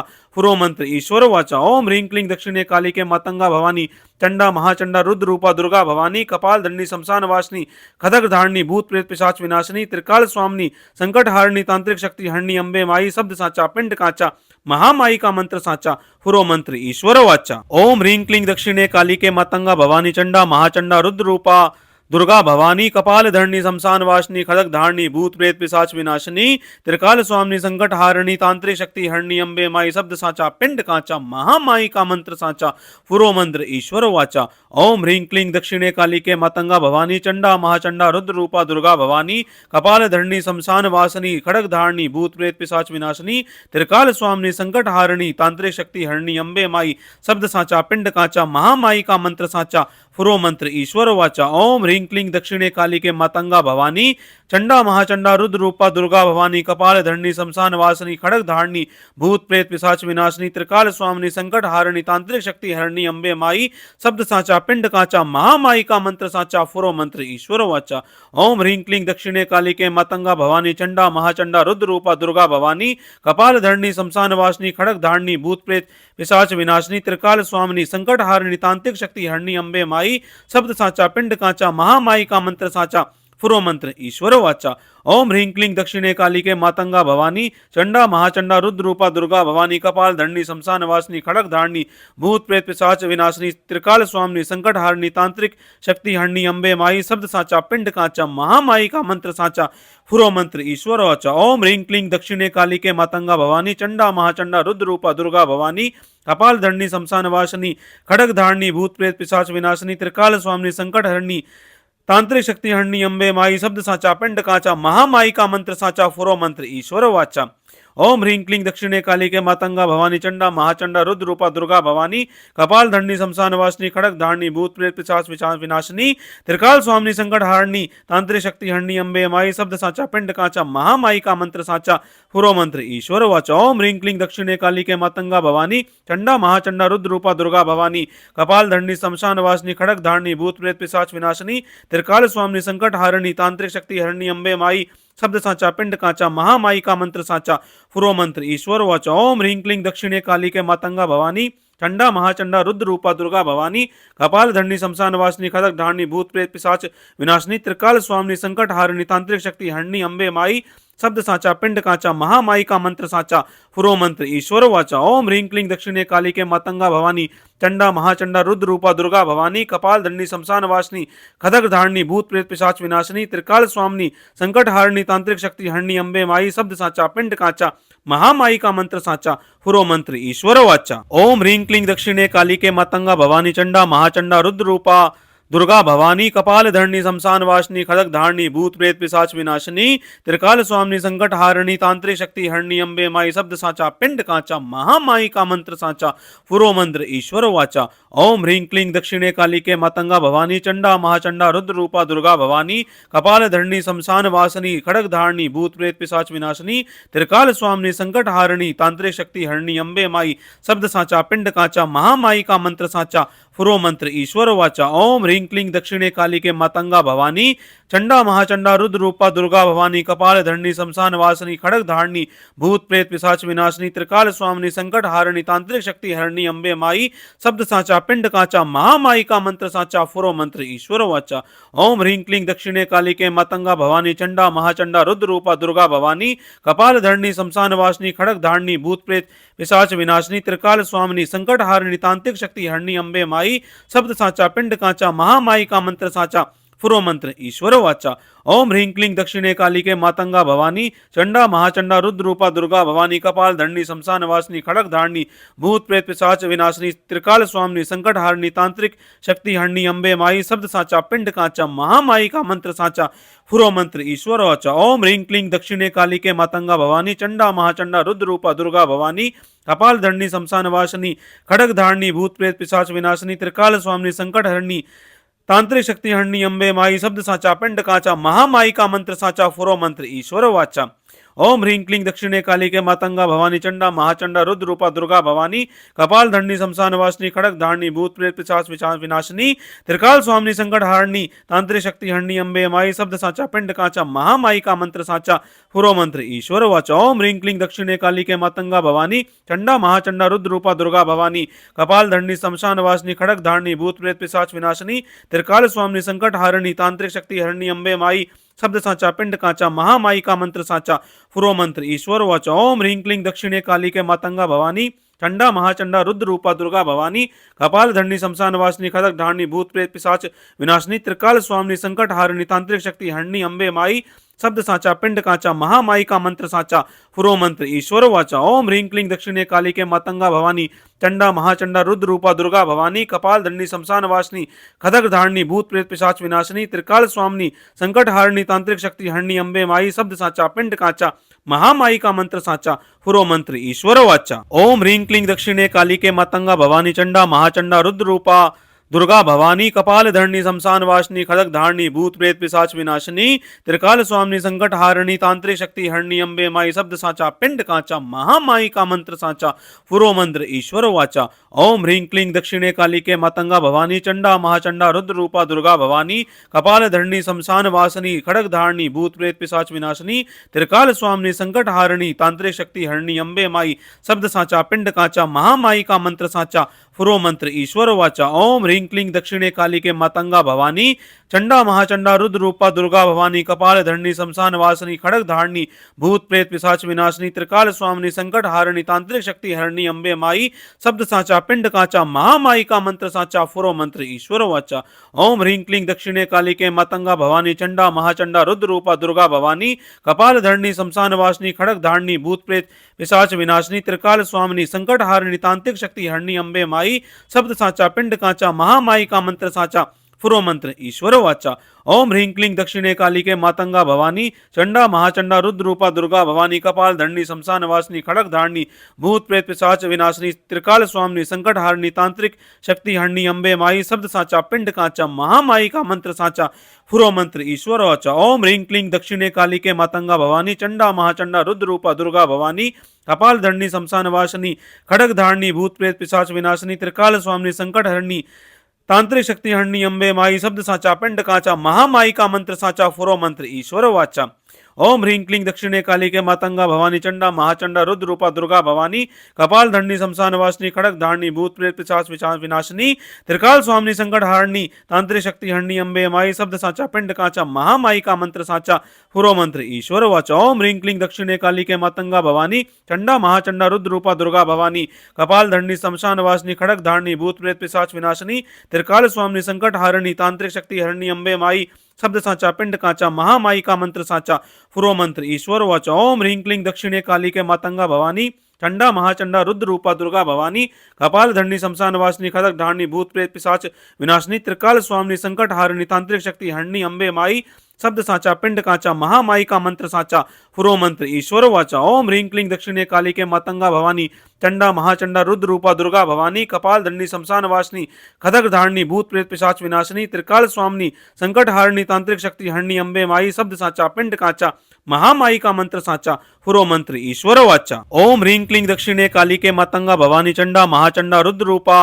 फुरो मंत्र ईश्वर वाचा ओम ह्रीं क्लीं दक्षिणे कालिके मातंगा भवानी चंडा महाचंडा रुद्र रूपा दुर्गा भवानी कपाल धरणी शमशान वासिनी खदक धारणी भूत प्रेत पिशाच विनाशिनी त्रिकाल स्वामिनी संकट हारिणी तांत्रिक शक्ति हरणी अंबे माई शब्द साचा पिंड काचा महामाई का मंत्र साचा फुरो मंत्र ईश्वर वाचा ओम ह्रीं क्लीं दक्षिणे कालिके मातंगा भवानी चंडा महाचंडा रुद्र रूपा दुर्गा भवानी कपाल धरणी शमशान वासिनी खदक धारणी भूत प्रेत पिशाच विनाशिनी त्रिकाल स्वामिनी संकट हारिणी तांत्रिक शक्ति हरणी अंबे माई शब्द साचा पिंड काचा महामाई का मंत्र साचा फुरो मंत्र ईश्वर वाचा ओम ह्रीं क्लीं दक्षिणे कालिके मातंगा भवानी चंडा महाचंडा रुद्र रूपा दुर्गा भवानी कपाल धरणी शमशान वासिनी खड़ग धारणी भूत प्रेत पिशाच विनाशिनी त्रिकाल स्वामिनी संकट हारिणी तांत्रिक शक्ति हरणी अंबे माई शब्द साचा पिंड काचा महामाई का मंत्र साचा फुरो मंत्र ईश्वर वाचा ओम ह्रीं क्लीं दक्षिणे कालिके मातंगा भवानी चंडा महाचंडा रुद्र रूपा दुर्गा भवानी कपाल धरणी शमशान वासिनी खड़ग धारणी भूत प्रेत पिशाच विनाशिनी त्रिकाल स्वामिनी संकट हारिणी तांत्रिक शक्ति हरणी अंबे माई शब्द साचा पिंड काचा महामाई का मंत्र साचा फुरो मंत्र ईश्वर वाचा ओम ह्रीं क्लीं दक्षिणे कालिके मातंगा भवानी चंडा महाचंडा रुद्र रूपा दुर्गा भवानी कपाल धरणी शमशान वासिनी खड़ग धारणी भूत प्रेत पिशाच विनाशिनी त्रिकाल स्वामिनी संकट हारिणी तांत्रिक शक्ति हरणी अंबे माई शब्द साचा पिंड काचा महामाई का मंत्र साचा फुरो मंत्र ईश्वर वाचा ओम ह्रीं क्लीं दक्षिणे कालिके मातंगा भवानी चंडा महाचंडा रुद्र रूपा दुर्गा भवानी कपाल धरणी शमशान वासिनी खड़ग धारणी भूत प्रेत पिशाच विनाशिनी त्रिकाल स्वामिनी संकट हारिणी तांत्रिक शक्ति हरणी अंबे माई शब्द साचा पिंड काचा महामाई का मंत्र साचा फुरो मंत्र ईश्वर वाचा ओम ह्रीं क्लीं दक्षिणे कालिके मातंगा भवानी चंडा महाचंडा रुद्र रूपा दुर्गा भवानी कपाल धरणी शमशान वासिनी खड़ग धारणी भूत प्रेत पिशाच विनाशिनी त्रिकाल स्वामिनी संकट हरणी तांत्रिक शक्ति हरणी अंबे माई शब्द साचा पिंड काचा महामाई का मंत्र साचा फुरो मंत्र ईश्वर वाचा ओम ह्रीं क्लीं दक्षिणे कालिके मातंगा भवानी चंडा महाचंडा रुद्र रूपा दुर्गा भवानी कपाल धरणी शमशान वासिनी खड़ग धारणी भूत प्रेत पिशाच विनाशिनी त्रिकाल स्वामिनी संकट हारणी तांत्रिक शक्ति हरणी अंबे माई शब्द साचा पिंड काचा महामाई का मंत्र साचा पुरो मंत्र ईश्वर वाचा ओम ह्रीं क्लीं दक्षिणे कालिके मातंगा भवानी चंडा महाचंडा रुद्र रूपा दुर्गा भवानी कपाल धरणी शमशान वासिनी खड़ग धारणी भूत प्रेत पिशाच विनाशिनी त्रिकाल स्वामिनी संकट हारणी तांत्रिक शक्ति हरणी अंबे माई शब्द साचा पिंड काचा महामाई का मंत्र साचा पुरो मंत्र ईश्वर वाचा ओम ह्रीं क्लीं दक्षिणे कालिके मातंगा भवानी चंडा महाचंडा रुद्र रूपा दुर्गा भवानी कपाल धरणी शमशान वासिनी खड़ग धारणी भूत प्रेत पिशाच विनाशिनी त्रिकाल स्वामिनी संकट हारिणी तांत्रिक शक्ति हरणी अंबे माई शब्द साचा पिंड काचा महामाई का मंत्र साचा पुरो मंत्र ईश्वर वाचा ओम ह्रीं क्लीं दक्षिणे कालिके मातंगा भवानी चंडा महाचंडा रुद्र रूपा दुर्गा भवानी कपाल धरणी शमशान वासिनी खदग धारणी भूत प्रेत पिशाच विनाशिनी त्रिकाल स्वामिनी संकट हारिणी तांत्रिक शक्ति हरणी अंबे माई शब्द साचा पिंड काचा महामाई का मंत्र साचा पुरो मंत्र ईश्वर वाचा ओम ह्रीं क्लीं दक्षिणे कालिके मातंगा भवानी चंडा महाचंडा रुद्र रूपा दुर्गा भवानी कपाल धरणी शमशान वासिनी खड़ग धारणी भूत प्रेत पिशाच विनाशिनी त्रिकाल स्वामिनी संकट हारिणी तांत्रिक शक्ति हरणी अंबे माई शब्द साचा पिंड काचा महामाई का मंत्र साचा पुरो मंत्र ईश्वर वाचा ओम ह्रीं क्लीं दक्षिणे कालिके मातंगा भवानी चंडा महाचंडा रुद्र रूपा दुर्गा भवानी कपाल धरणी शमशान वासिनी खड़ग धारणी भूत प्रेत पिशाच विनाशिनी त्रिकाल स्वामिनी संकट हारिणी तांत्रिक शक्ति हरणी अंबे माई शब्द साचा पिंड काचा महामाई का मंत्र साचा पुरो मंत्र ईश्वर वाचा ओम ह्रीं क्लीं दक्षिणे कालिके मातंगा भवानी चंडा महाचंडा रुद्र रूपा दुर्गा भवानी कपाल धरणी शमशान वासिनी खड़ग धारणी भूत प्रेत पिशाच विनाशिनी त्रिकाल स्वामिनी संकट हारिणी तांत्रिक शक्ति हरणी अंबे माई शब्द साचा पिंड काचा महामाई का मंत्र साचा पुरो मंत्र ईश्वर वाचा ओम ह्रीं क्लीं दक्षिणे कालिके मातंगा भवानी चंडा महाचंडा रुद्र रूपा दुर्गा भवानी कपाल धरणी शमशान वासिनी खड़ग धारणी भूत प्रेत पिशाच विनाशिनी त्रिकाल स्वामिनी संकट हारिणी तांत्रिक शक्ति हरणी अंबे माई शब्द साचा पिंड काचा महामाई का मंत्र साचा पुरो मंत्र ईश्वर वाचा ओम ह्रीं क्लीं दक्षिणे कालिके मातंगा भवानी चंडा महाचंडा रुद्र रूपा दुर्गा भवानी कपाल धरणी शमशान वासिनी खड़ग धारणी भूत प्रेत पिशाच विनाशिनी त्रिकाल स्वामिनी संकट हारिणी तांत्रिक शक्ति हरणी अंबे माई शब्द साचा पिंड काचा महामाई का मंत्र साचा पुरो मंत्र ईश्वर वाचा ओम ह्रीं क्लीं दक्षिणे कालिके मातंगा भवानी चंडा महाचंडा रुद्र रूपा दुर्गा भवानी कपाल धरणी शमशान वासिनी खड़ग धारणी भूत प्रेत पिशाच विनाशिनी त्रिकाल स्वामिनी संकट हरणी तांत्रिक शक्ति हरणी अंबे माई शब्द साचा पिंड काचा महामाई का मंत्र साचा पुरो मंत्र ईश्वर वाचा ओम ह्रीं क्लीं दक्षिणे कालिके मातंगा भवानी चंडा महाचंडा रुद्र रूपा दुर्गा भवानी कपाल धरणी शमशान वासिनी खड़ग धारणी भूत प्रेत पिशाच विनाशिनी त्रिकाल स्वामिनी संकट हारिणी तांत्रिक शक्ति हरणी अंबे माई शब्द साचा पिंड काचा महामाई का मंत्र साचा पुरो मंत्र ईश्वर वाचा ओम ह्रीं क्लीं दक्षिणे कालिके मातंगा भवानी चंडा महाचंडा रुद्र रूपा दुर्गा भवानी कपाल धरणी शमशान वासिनी खड़ग धारणी भूत प्रेत पिशाच विनाशिनी त्रिकाल स्वामिनी संकट हारिणी तांत्रिक शक्ति हरणी अंबे माई शब्द साचा पिंड काचा महामाई का मंत्र साचा पुरो मंत्र ईश्वर वाचा ओम ह्रीं क्लीं दक्षिणे कालिके मातंगा भवानी चंडा महाचंडा रुद्र रूपा दुर्गा भवानी कपाल धरणी शमशान वासिनी खड़ग धारणी भूत प्रेत पिशाच विनाशिनी त्रिकाल स्वामिनी संकट हारिणी तांत्रिक शक्ति हरणी अंबे माई शब्द साचा पिंड काचा महामाई का मंत्र साचा पुरो मंत्र ईश्वर वाचा ओम ह्रीं क्लीं दक्षिणे कालिके मातंगा भवानी चंडा महाचंडा रुद्र रूपा दुर्गा भवानी कपाल धरणी शमशान वासिनी खदग धारणी भूत प्रेत पिशाच विनाशिनी त्रिकाल स्वामिनी संकट हारिणी तांत्रिक शक्ति हरणी अंबे माई शब्द साचा पिंड काचा महामाई का मंत्र साचा पुरो मंत्र ईश्वर वाचा ओम ह्रीं क्लीं दक्षिणे कालिके मातंगा भवानी चंडा महाचंडा रुद्र रूपा दुर्गा भवानी कपाल धरणी शमशान वासिनी खदग धारणी भूत प्रेत पिशाच विनाशिनी त्रिकाल स्वामिनी संकट हारिणी तांत्रिक शक्ति हरणी अंबे माई शब्द साचा पिंड काचा महामाई का मंत्र साचा पुरो मंत्र ईश्वर वाचा ओम ह्रीं क्लीं दक्षिणे कालिके मातंगा भवानी चंडा महाचंडा रुद्र रूपा दुर्गा भवानी कपाल धरणी शमशान वासिनी खड़ग धारणी भूत प्रेत पिशाच विनाशिनी त्रिकाल स्वामिनी संकट हारिणी तांत्रिक शक्ति हरणी अंबे माई शब्द साचा पिंड काचा महामाई का मंत्र साचा पुरो मंत्र ईश्वर वाचा ओम ह्रीं क्लीं दक्षिणे कालिके मातंगा भवानी चंडा महाचंडा रुद्र रूपा दुर्गा भवानी कपाल धरणी शमशान वासिनी खड़ग धारणी भूत प्रेत पिशाच विनाशिनी त्रिकाल स्वामिनी संकट हारिणी तांत्रिक शक्ति हरणी अंबे माई शब्द साचा पिंड काचा महामाई का मंत्र साचा पुरो मंत्र ईश्वर वाचा ओम ह्रीं क्लीं दक्षिणे कालिके मातंगा भवानी चंडा महाचंडा रुद्र रूपा दुर्गा भवानी कपाल धरणी शमशान वासिनी खड़ग धारणी भूत प्रेत पिशाच विनाशिनी त्रिकाल स्वामिनी संकट हारिणी तांत्रिक शक्ति हरणी अंबे माई शब्द साचा पिंड काचा महामाई का मंत्र साचा फुरो मंत्र ईश्वर वाचा। ओम ह्रीं क्लीं दक्षिणे कालिके मातंगा भवानी चंडा महाचंडा रुद्र रूपा दुर्गा भवानी कपाल धरणी शमशान वासिनी खड़ग धारणी भूत प्रेत पिशाच विनाशिनी त्रिकाल स्वामिनी संकट हारिणी तांत्रिक शक्ति हरणी अम्बे माई शब्द साचा पिंड काचा महामाई का मंत्र साचा फुरो मंत्र ईश्वर वाचा। ओम ह्रीं क्लीं दक्षिणे कालिके मातंगा भवानी चंडा महाचंडा रुद्र रूपा दुर्गा भवानी कपाल धरणी शमशान वासिनी खड़ग धारणी भूत प्रेत पिशाच विनाशिनी त्रिकाल स्वामिनी संकट हरणी तांत्रिक शक्ति हरणी अम्बे माई शब्द साचा पिंड काचा महामाई का मंत्र साचा फुरो मंत्र ईश्वर वाचा। ओम ह्रीं क्लीं दक्षिणे कालिके मातंगा भवानी चंडा महाचंडा रुद्र रूपा दुर्गा भवानी कपाल धरणी शमशान वासिनी खड़ग धारणी भूत प्रेत पिशाच विनाशिनी त्रिकाल स्वामिनी संकट हारणी तांत्रिक शक्ति हरणी अम्बे माई शब्द साचा पिंड काचा महामाई का मंत्र साचा फुरो मंत्र ईश्वर वाचा। ओम ह्रीं क्लीं दक्षिणे कालिके मातंगा भवानी चंडा महाचंडा रुद्र रूपा दुर्गा भवानी कपाल धरणी शमशान वासिनी खड़ग धारणी भूत प्रेत पिशाच विनाशिनी त्रिकाल स्वामिनी संकट हारणी तांत्रिक शक्ति हरणी अम्बे माई शब्द साचा पिंड काचा महामाई का मंत्र साचा फुरो मंत्र ईश्वर वाचा। ओम ह्रीं क्लीं दक्षिणे कालिके मातंगा भवानी चंडा महाचंडा रुद्र रूपा दुर्गा भवानी कपाल धरणी शमशान वासिनी खड़ग धारणी भूत प्रेत पिशाच विनाशिनी त्रिकाल स्वामिनी संकट हारिणी तांत्रिक शक्ति हरणी अम्बे माई शब्द साचा पिंड काचा महामाई का मंत्र साचा फुरो मंत्र ईश्वर वाचा। ओम ह्रीं क्लीं दक्षिणे कालिके मातंगा भवानी चंडा महाचंडा रुद्र रूपा दुर्गा भवानी कपाल धरणी शमशान वासिनी खड़ग धारणी भूत प्रेत पिशाच विनाशिनी त्रिकाल स्वामिनी संकट हारिणी तांत्रिक शक्ति हरणी अम्बे माई शब्द साचा पिंड काचा महामाई का मंत्र साचा फुरो मंत्र ईश्वर वाचा। ओम ह्रीं क्लीं दक्षिणे कालिके मातंगा भवानी चंडा महाचंडा रुद्र रूपा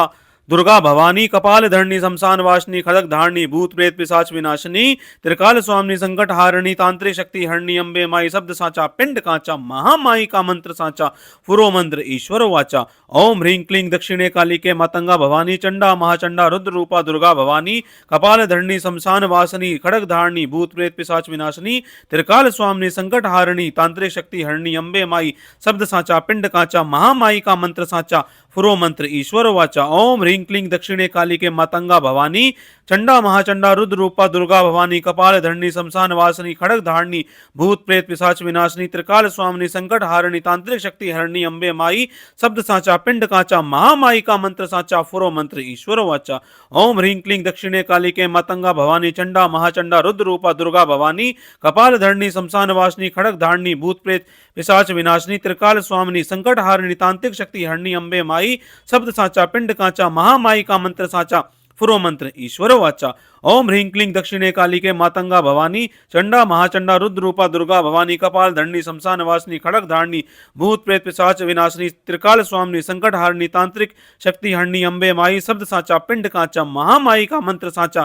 दुर्गा भवानी कपाल धरणी शमशान वासिनी खड़ग धारणी भूत प्रेत पिशाच विनाशिनी त्रिकाल स्वामिनी संकट हारिणी तांत्रिक शक्ति हरणी अम्बे माई शब्द साचा पिंड काचा महामाई का मंत्र साचा फुरो मंत्र ईश्वर वाचा। ओम ह्रीं क्लीं दक्षिणे कालिके मातंगा भवानी चंडा महाचंडा रुद्र रूपा दुर्गा भवानी कपाल धरणी शमशान वासिनी खड़ग धारणी भूत प्रेत पिशाच विनाशिनी त्रिकाल स्वामिनी संकट हारिणी तांत्रिक शक्ति हरणी अम्बे माई शब्द साचा पिंड काचा महामाई का मंत्र साचा फुरो मंत्र ईश्वर वाचा। ओम ह्रीं क्लीं दक्षिणे कालिके मातंगा भवानी चंडा महाचंडा रुद्र रूपा दुर्गा भवानी कपाल धरणी शमशान वासिनी खड़ग धारणी भूत प्रेत पिशाच विनाशिनी त्रिकाल स्वामिनी संकट हारिणी तांत्रिक शक्ति हरणी अम्बे माई शब्द साचा पिंड काचा महामाई का मंत्र साचा फुरो मंत्र ईश्वर वाचा। ओम ह्रीं क्लीं दक्षिणे कालिके मातंगा भवानी चंडा महाचंडा रुद्र रूपा दुर्गा भवानी कपाल धरणी शमशान वासिनी खड़ग धारणी भूत प्रेत पिशाच विनाशिनी त्रिकाल स्वामिनी संकट हारिणी तांत्रिक शक्ति हरणी अम्बे माई शब्द साचा पिंड काचा महामाई का मंत्र साचा फुरो मंत्र ईश्वर वाचा। ओम ह्रीं क्लीं दक्षिणे कालिके मातंगा भवानी चंडा महाचंडा रुद्र रूपा दुर्गा भवानी कपाल धरणी शमशान वासिनी खड़ग धारणी भूत प्रेत पिशाच विनाशिनी त्रिकाल स्वामिनी संकट हारिणी तांत्रिक शक्ति हरणी अम्बे माई शब्द साचा पिंड काचा महामाई का मंत्र साचा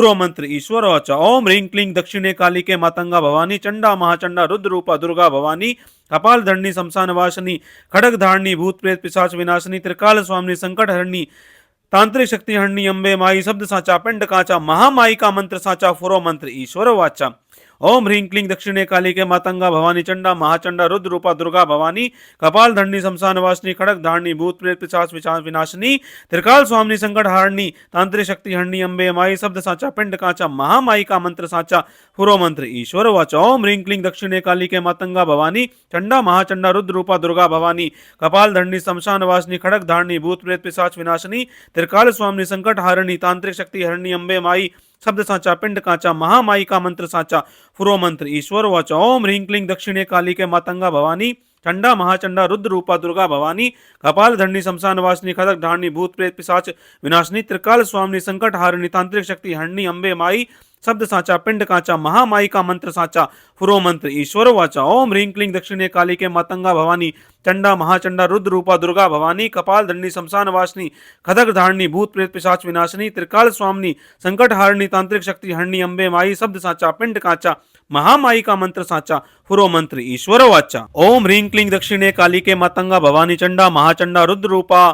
फुरो मंत्र ईश्वर वाचा। ओम ह्रीं क्लीं दक्षिणे कालिके मातंगा भवानी चंडा महाचंडा रुद्र रूपा दुर्गा भवानी कपाल धरणी शमशान वासिनी खड़ग धारणी भूत प्रेत पिशाच विनाशिनी त्रिकाल स्वामिनी संकट हरणी तांत्रिक शक्ति हरणी अम्बे माई शब्द साचा पिंड काचा महामाई का मंत्र साचा फुरो मंत्र ईश्वर वाचा। ओम ह्रीं क्लीं दक्षिणे कालिके मातंगा भवानी चंडा महाचंडा रुद्र रूपा दुर्गा भवानी कपाल धरणी शमशान वासिनी खड़ग धारणी भूत प्रेत पिशाच विनाशिनी त्रिकाल स्वामिनी संकट हारिणी तांत्रिक शक्ति हरणी अम्बे माई शब्द साचा पिंड काचा महामाई का मंत्र साचा फुरो मंत्र ईश्वर वाचा। ओम ह्रीं क्लीं दक्षिणे कालिके मातंगा भवानी चंडा महाचंडा रुद्र रूपा दुर्गा भवानी कपाल धरणी शमशान वासिनी खड़ग धारणी भूत प्रेत पिशाच विनाशिनी त्रिकाल स्वामिनी संकट हारिणी तांत्रिक शक्ति हरणी अम्बे माई शब्द साचा पिंड काचा महामाई का मंत्र साचा फुरो मंत्र ईश्वर वाचा। ओम ह्रीं क्लीं दक्षिणे कालिके मातंगा भवानी चंडा महाचंडा रुद्र रूपा दुर्गा भवानी कपाल धरणी शमशान वासिनी खड़ग धारणी भूत प्रेत पिशाच विनाशिनी त्रिकाल स्वामिनी संकट हारिणी तांत्रिक शक्ति हरणी अम्बे माई शब्द साचा पिंड काचा महामाई का मंत्र साचा फुरो मंत्र ईश्वर वाचा। ओम ह्रीं क्लीं दक्षिणे कालिके मातंगा भवानी चंडा महाचंडा रुद्र रूपा दुर्गा भवानी कपाल धरणी शमशान वासिनी खड़ग धारणी भूत प्रेत पिशाच विनाशिनी त्रिकाल स्वामिनी संकट हारिणी तांत्रिक शक्ति हरणी अम्बे माई शब्द साचा पिंड काचा महामाई का मंत्र साचा फुरो मंत्र ईश्वर वाचा। ओम ह्रीं क्लीं दक्षिणे कालिके मातंगा भवानी चंडा महाचंडा रुद्र रूपा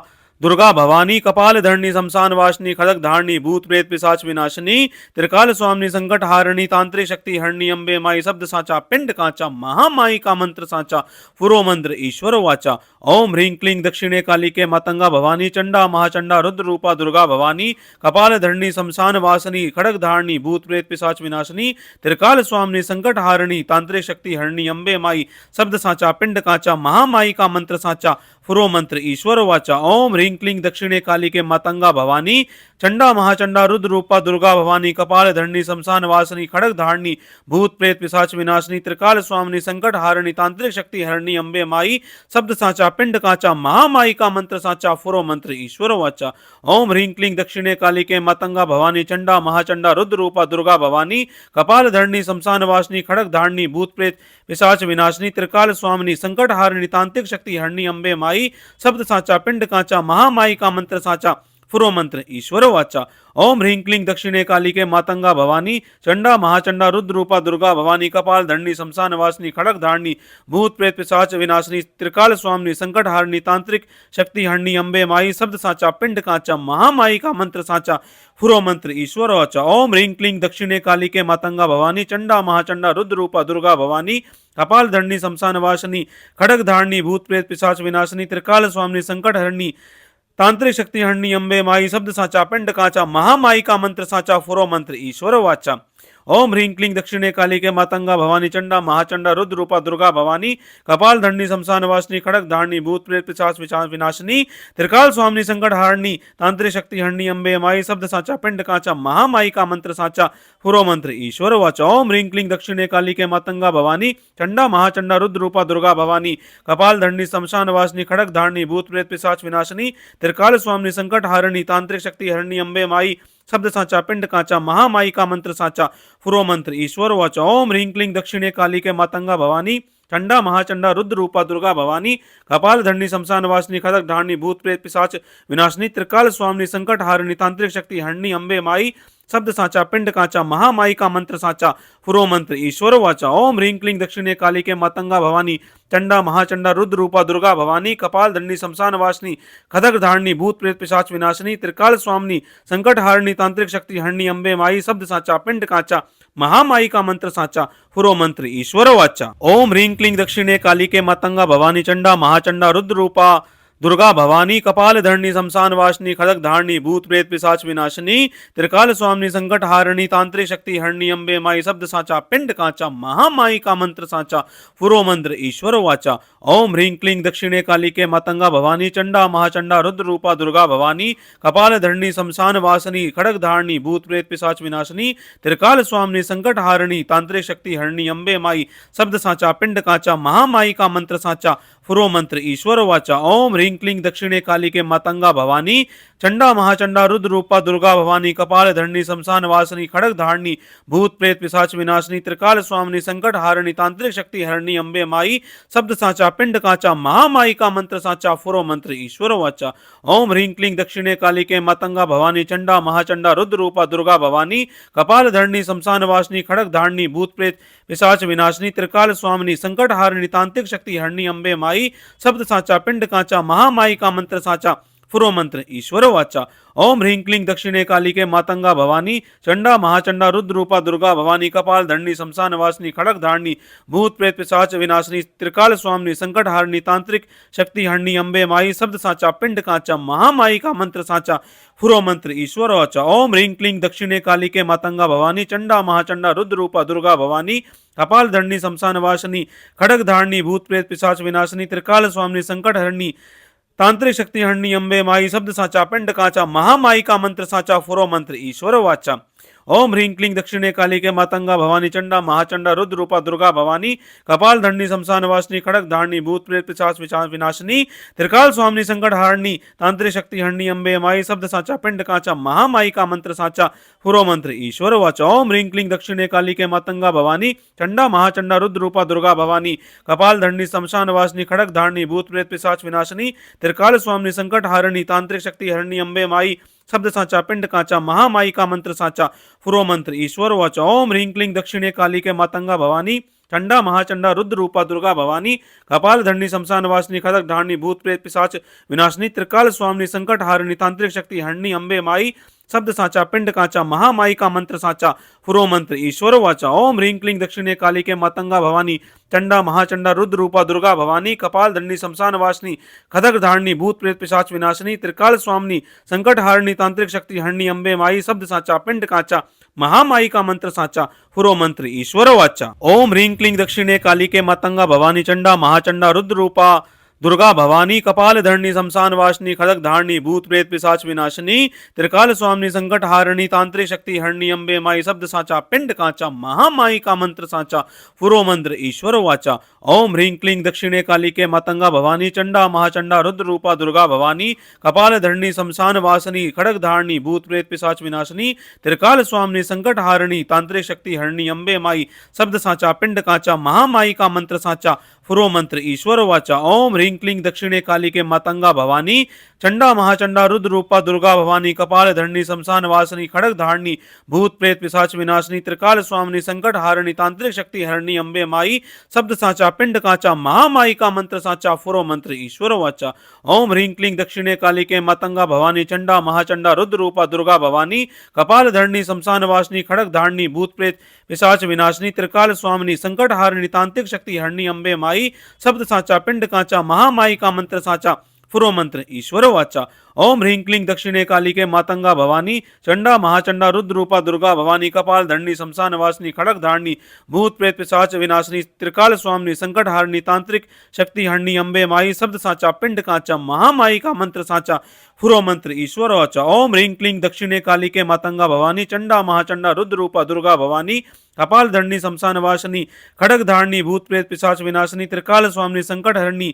दुर्गा भवानी कपाल धरणी शमशान वासिनी खड़ग धारणी भूत प्रेत पिशाच विनाशिनी त्रिकाल स्वामिनी संकट हारिणी तांत्रिक शक्ति हरणी अम्बे माई शब्द साचा पिंड काचा महामाई का मंत्र साचा फुरो मंत्र ईश्वर वाचा। ओम ह्रीं क्लीं दक्षिणे कालिके मातंगा भवानी चंडा महाचंडा रुद्र रूपा दुर्गा भवानी कपाल धरणी शमशान वासिनी खड़ग धारणी भूत प्रेत पिशाच विनाशिनी त्रिकाल स्वामिनी संकट हारिणी तांत्रिक शक्ति हरणी अम्बे माई शब्द साचा पिंड काचा महामाई का मंत्र साचा फुरो मंत्र ईश्वर वाचा। ओम ह्रीं क्लीं दक्षिणे कालिके मातंगा भवानी चंडा महाचंडा रुद्र रूपा दुर्गा भवानी कपाल धरणी शमशान वासिनी खड़ग धारणी भूत प्रेत पिशाच विनाशिनी त्रिकाल स्वामिनी संकट हारिणी तांत्रिक शक्ति हरणी अम्बे माई शब्द साचा पिंड काचा महामाई का मंत्र साचा फुरो मंत्र ईश्वर वाचा। ओम ह्रीं क्लीं दक्षिणे कालिके मातंगा भवानी चंडा महाचंडा रुद्र रूपा दुर्गा भवानी कपाल धरणी शमशान वासिनी खड़ग धारणी भूत प्रेत पिशाच विनाशिनी त्रिकाल स्वामिनी संकट हारिणी तांत्रिक शक्ति हरणी अम्बे माई शब्द साचा पिंड काचा महामाई का मंत्र साचा फुरो मंत्र ईश्वर वाचा। ओम ह्रीं क्लीं दक्षिणे कालिके मातंगा भवानी चंडा महाचंडा रुद्र रूपा दुर्गा भवानी कपाल धरणी शमशान वासिनी खड़ग धारणी भूत प्रेत पिशाच विनाशिनी त्रिकाल स्वामिनी संकट हारिणी तांत्रिक शक्ति हरणी अम्बे माई शब्द साचा पिंड काचा महामाई का मंत्र साचा फुरो मंत्र ईश्वर वाचा। ओम ह्रीं क्लीं दक्षिणे कालिके मातंगा भवानी चंडा महाचंडा रुद्र रूपा दुर्गा भवानी कपाल धरणी शमशान वासिनी खड़ग धारणी भूत प्रेत पिशाच विनाशिनी त्रिकाल स्वामिनी संकट हरणी तांत्रिक शक्ति हरणी अम्बे माई शब्द साचा पिंड काचा महामाई का मंत्र साचा फुरो मंत्र ईश्वर वाचा। ओम ह्रीं क्लीं दक्षिणे कालिके मातंगा भवानी चंडा महाचंडा रुद्र रूपा दुर्गा भवानी कपाल धरणी शमशान वासिनी खड़ग धारणी भूत प्रेत पिशाच विनाशिनी त्रिकाल स्वामिनी संकट हारिणी तांत्रिक शक्ति हरणी अम्बे माई शब्द साचा पिंड काचा महामाई का मंत्र साचा फुरो मंत्र ईश्वर वाचा। ओम ह्रीं क्लीं दक्षिणे कालिके मातंगा भवानी चंडा महाचंडा रुद्र रूपा दुर्गा भवानी कपाल धरणी शमशान वासिनी खड़ग धारणी भूत प्रेत पिशाच विनाशिनी त्रिकाल स्वामिनी संकट हारिणी तांत्रिक शक्ति हरणी अम्बे माई शब्द साचा पिंड काचा महामाई का मंत्र साचा फुरो मंत्र ईश्वर वाचा। ओम ह्रीं क्लीं दक्षिणे कालिके मातंगा भवानी चंडा महाचंडा रुद्र रूपा दुर्गा भवानी कपाल धरणी शमशान वासिनी खड़ग धारणी भूत प्रेत पिशाच विनाशिनी त्रिकाल स्वामिनी संकट हारिणी तांत्रिक शक्ति हरणी अम्बे माई शब्द साचा पिंड काचा महामाई का मंत्र साचा फुरो मंत्र ईश्वर वाचा। ओम ह्रीं क्लीं दक्षिणे कालिके मातंगा भवानी चंडा महाचंडा रुद्र रूपा दुर्गा भवानी कपाल धरणी शमशान वासिनी खड़ग धारणी भूत प्रेत पिशाच विनाशिनी त्रिकाल स्वामिनी संकट हारिणी तांत्रिक शक्ति हरणी अम्बे माई शब्द साचा पिंड काचा महामाई का मंत्र साचा फुरो मंत्र ईश्वर वाचा। ओम ह्रीं क्लीं दक्षिणे कालिके मातंगा भवानी चंडा महाचंडा रुद्र रूपा दुर्गा भवानी कपाल धरणी शमशान वासिनी खड़ग धारणी भूत प्रेत पिशाच विनाशिनी त्रिकाल स्वामिनी संकट हारिणी तांत्रिक शक्ति हरणी अम्बे माई शब्द साचा पिंड काचा महामाई का मंत्र साचा फुरो मंत्र ईश्वर वाचा। ओम ह्रीं क्लीं दक्षिणे कालिके मातंगा भवानी चंडा महाचंडा रुद्र रूपा दुर्गा भवानी कपाल धरणी शमशान वासिनी खड़ग धारणी भूत प्रेत पिशाच विनाशिनी त्रिकाल स्वामिनी संकट हारिणी तांत्रिक शक्ति हरणी अम्बे माई शब्द साचा पिंड काचा महामाई का मंत्र साचा फुरो मंत्र ईश्वर वाचा। ओम ह्रीं क्लीं दक्षिणे कालिके मातंगा भवानी चंडा महाचंडा रुद्र रूपा दुर्गा भवानी कपाल धरणी शमशान वासिनी खड़ग धारणी भूत प्रेत पिशाच विनाशिनी त्रिकाल स्वामिनी संकट हारिणी तांत्रिक शक्ति हरणी अम्बे माई शब्द साचा पिंड काचा महामाई का मंत्र साचा फुरो मंत्र ईश्वर वाचा। ओम ह्रीं क्लीं दक्षिणे कालिके मातंगा भवानी चंडा महाचंडा रुद्र रूपा दुर्गा भवानी कपाल धरणी शमशान वासिनी खड़ग धारणी भूत प्रेत पिशाच विनाशिनी त्रिकाल स्वामिनी संकट हारिणी तांत्रिक शक्ति हरणी अम्बे माई शब्द साचा पिंड काचा महामाई का मंत्र साचा फुरो मंत्र ईश्वर वाचा। ओम ह्रीं क्लीं दक्षिणे कालिके मातंगा भवानी चंडा महाचंडा रुद्र रूपा दुर्गा भवानी कपाल धरणी शमशान वासिनी खड़ग धारणी भूत प्रेत पिशाच विनाशिनी त्रिकाल स्वामिनी संकट हारिणी तांत्रिक शक्ति हरणी अम्बे माई शब्द साचा पिंड काचा महामाई का मंत्र साचा फुरो मंत्र ईश्वर वाचा। ओम ह्रीं क्लीं दक्षिणे कालिके मातंगा भवानी चंडा महाचंडा रुद्र रूपा दुर्गा भवानी कपाल धरणी शमशान वासिनी खड़ग धारणी भूत प्रेत पिशाच विनाशिनी त्रिकाल स्वामिनी संकट हरणी तांत्रिक शक्ति हरणी अम्बे माई शब्द साचा पिंड काचा महामाई का मंत्र साचा फुरो मंत्र ईश्वर वाचा। ओम ह्रीं क्लीं दक्षिणे कालिके मातंगा भवानी चंडा महाचंडा रुद्र रूपा दुर्गा भवानी कपाल धरणी शमशान वासिनी खड़ग धारणी भूत प्रेत पिशाच विनाशिनी त्रिकाल स्वामिनी संकट हारिणी तांत्रिक शक्ति हरणी अम्बे माई शब्द साचा पिंड काचा महामाई का मंत्र साचा फुरो मंत्र ईश्वर वाचा। ओम ह्रीं क्लीं दक्षिणे कालिके मातंगा भवानी चंडा महाचंडा रुद्र रूपा दुर्गा भवानी कपाल धरणी शमशान वासिनी खड़ग धारणी भूत प्रेत पिशाच विनाशिनी त्रिकाल स्वामिनी संकट हारिणी तांत्रिक शक्ति हरणी अम्बे माई शब्द साचा पिंड काचा महामाई का मंत्र साचा फुरो मंत्र ईश्वर वाचा। ओम ह्रीं क्लीं दक्षिणे कालिके मातंगा भवानी चंडा महाचंडा रुद्र रूपा दुर्गा भवानी कपाल धरणी शमशान वासिनी खड़ग धारणी भूत प्रेत पिशाच विनाशिनी त्रिकाल स्वामिनी संकट हारिणी तांत्रिक शक्ति हरणी अम्बे माई शब्द साचा पिंड काचा महामाई का मंत्र साचा फुरो मंत्र ईश्वर वाचा। ओम ह्रीं क्लीं दक्षिणे कालिके मातंगा भवानी चंडा महाचंडा रुद्र रूपा दुर्गा भवानी कपाल धरणी शमशान वासिनी खड़ग धारणी भूत प्रेत पिशाच विनाशिनी त्रिकाल स्वामिनी संकट हारिणी तांत्रिक शक्ति हरणी अम्बे माई शब्द साचा पिंड काचा महामाई का मंत्र साचा फुरो मंत्र ईश्वर वाचा। ओम ह्रीं क्लीं दक्षिणे कालिके मातंगा भवानी चंडा महाचंडा रुद्र रूपा दुर्गा भवानी कपाल धरणी शमशान वासनी खड़ग धारणी भूत प्रेत पिशाच विनाशिनी त्रिकाल स्वामिनी संकट हारणी तांत्रिक शक्ति हरणी अम्बे माई शब्द साचा पिंड काचा महामाई का मंत्र साचा पुरो मंत्र ईश्वर वाचा ओम ह्रीं क्लीं दक्षिणे काली के मातंगा भवानी चंडा महाचंडा रुद्र रूपा दुर्गा भवानी कपाल धरणी शमशान वासनी खड़ग धारणी भूत प्रेत पिशाच विनाशिनी त्रिकाल स्वामिनी संकट हारणी तांत्रिक शक्ति हरणी अम्बे माई शब्द साचा पिंड काचा महामाई का मंत्र साचा पुरो मंत्र ईश्वर वाचा ओम ह्रीं क्लीं दक्षिणे काली के मातंगा भवानी चंडा महाचंडा रुद्र रूपा दुर्गा भवानी कपाल धरणी शमशान वासनी खड़ग धारणी भूत प्रेत पिशाच विनाशिनी त्रिकाल स्वामिनी संकट हारणी तांत्रिक शक्ति हरणी अम्बे माई शब्द साचा पिंड काचा महामाई का मंत्र साचा पुरो मंत्र ईश्वर वाचा ओम ह्रीं क्लीं दक्षिणे काली के मातंगा भवानी चंडा महाचंडा रुद्र रूपा दुर्गा भवानी कपाल धरणी शमशान वासनी खड़ग धारणी भूत प्रेत पिशाच विनाशिनी त्रिकाल स्वामिनी संकट हारणी तांत्रिक शक्ति हरणी अम्बे माई शब्द साचा पिंड काचा महामाई का मंत्र साचा पुरो मंत्र ईश्वर वाचा ओम ह्रीं क्लीं दक्षिणे काली के मातंगा भवानी चंडा महाचंडा रुद्र रूपा दुर्गा भवानी कपाल धरणी शमशान वासनी खड़ग धारणी भूत प्रेत पिशाच विनाशिनी त्रिकाल स्वामिनी संकट हारणी तांत्रिक शक्ति हरणी अम्बे माई शब्द साचा पिंड काचा महामाई का मंत्र साचा पुरो मंत्र ईश्वर वाचा ओम ह्रीं क्लीं दक्षिणे काली के मातंगा भवानी चंडा महाचंडा रुद्र रूपा दुर्गा भवानी कपाल धरणी शमशान वासनी खड़ग धारणी भूत प्रेत पिशाच विनाशिनी त्रिकाल स्वामिनी संकट हरणी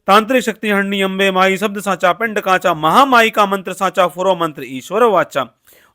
तांत्रिक शक्ति हरणी अम्बे माई शब्द साचा पिंड काचा महामाई का मंत्र साचा पुरो मंत्र ईश्वर वाचा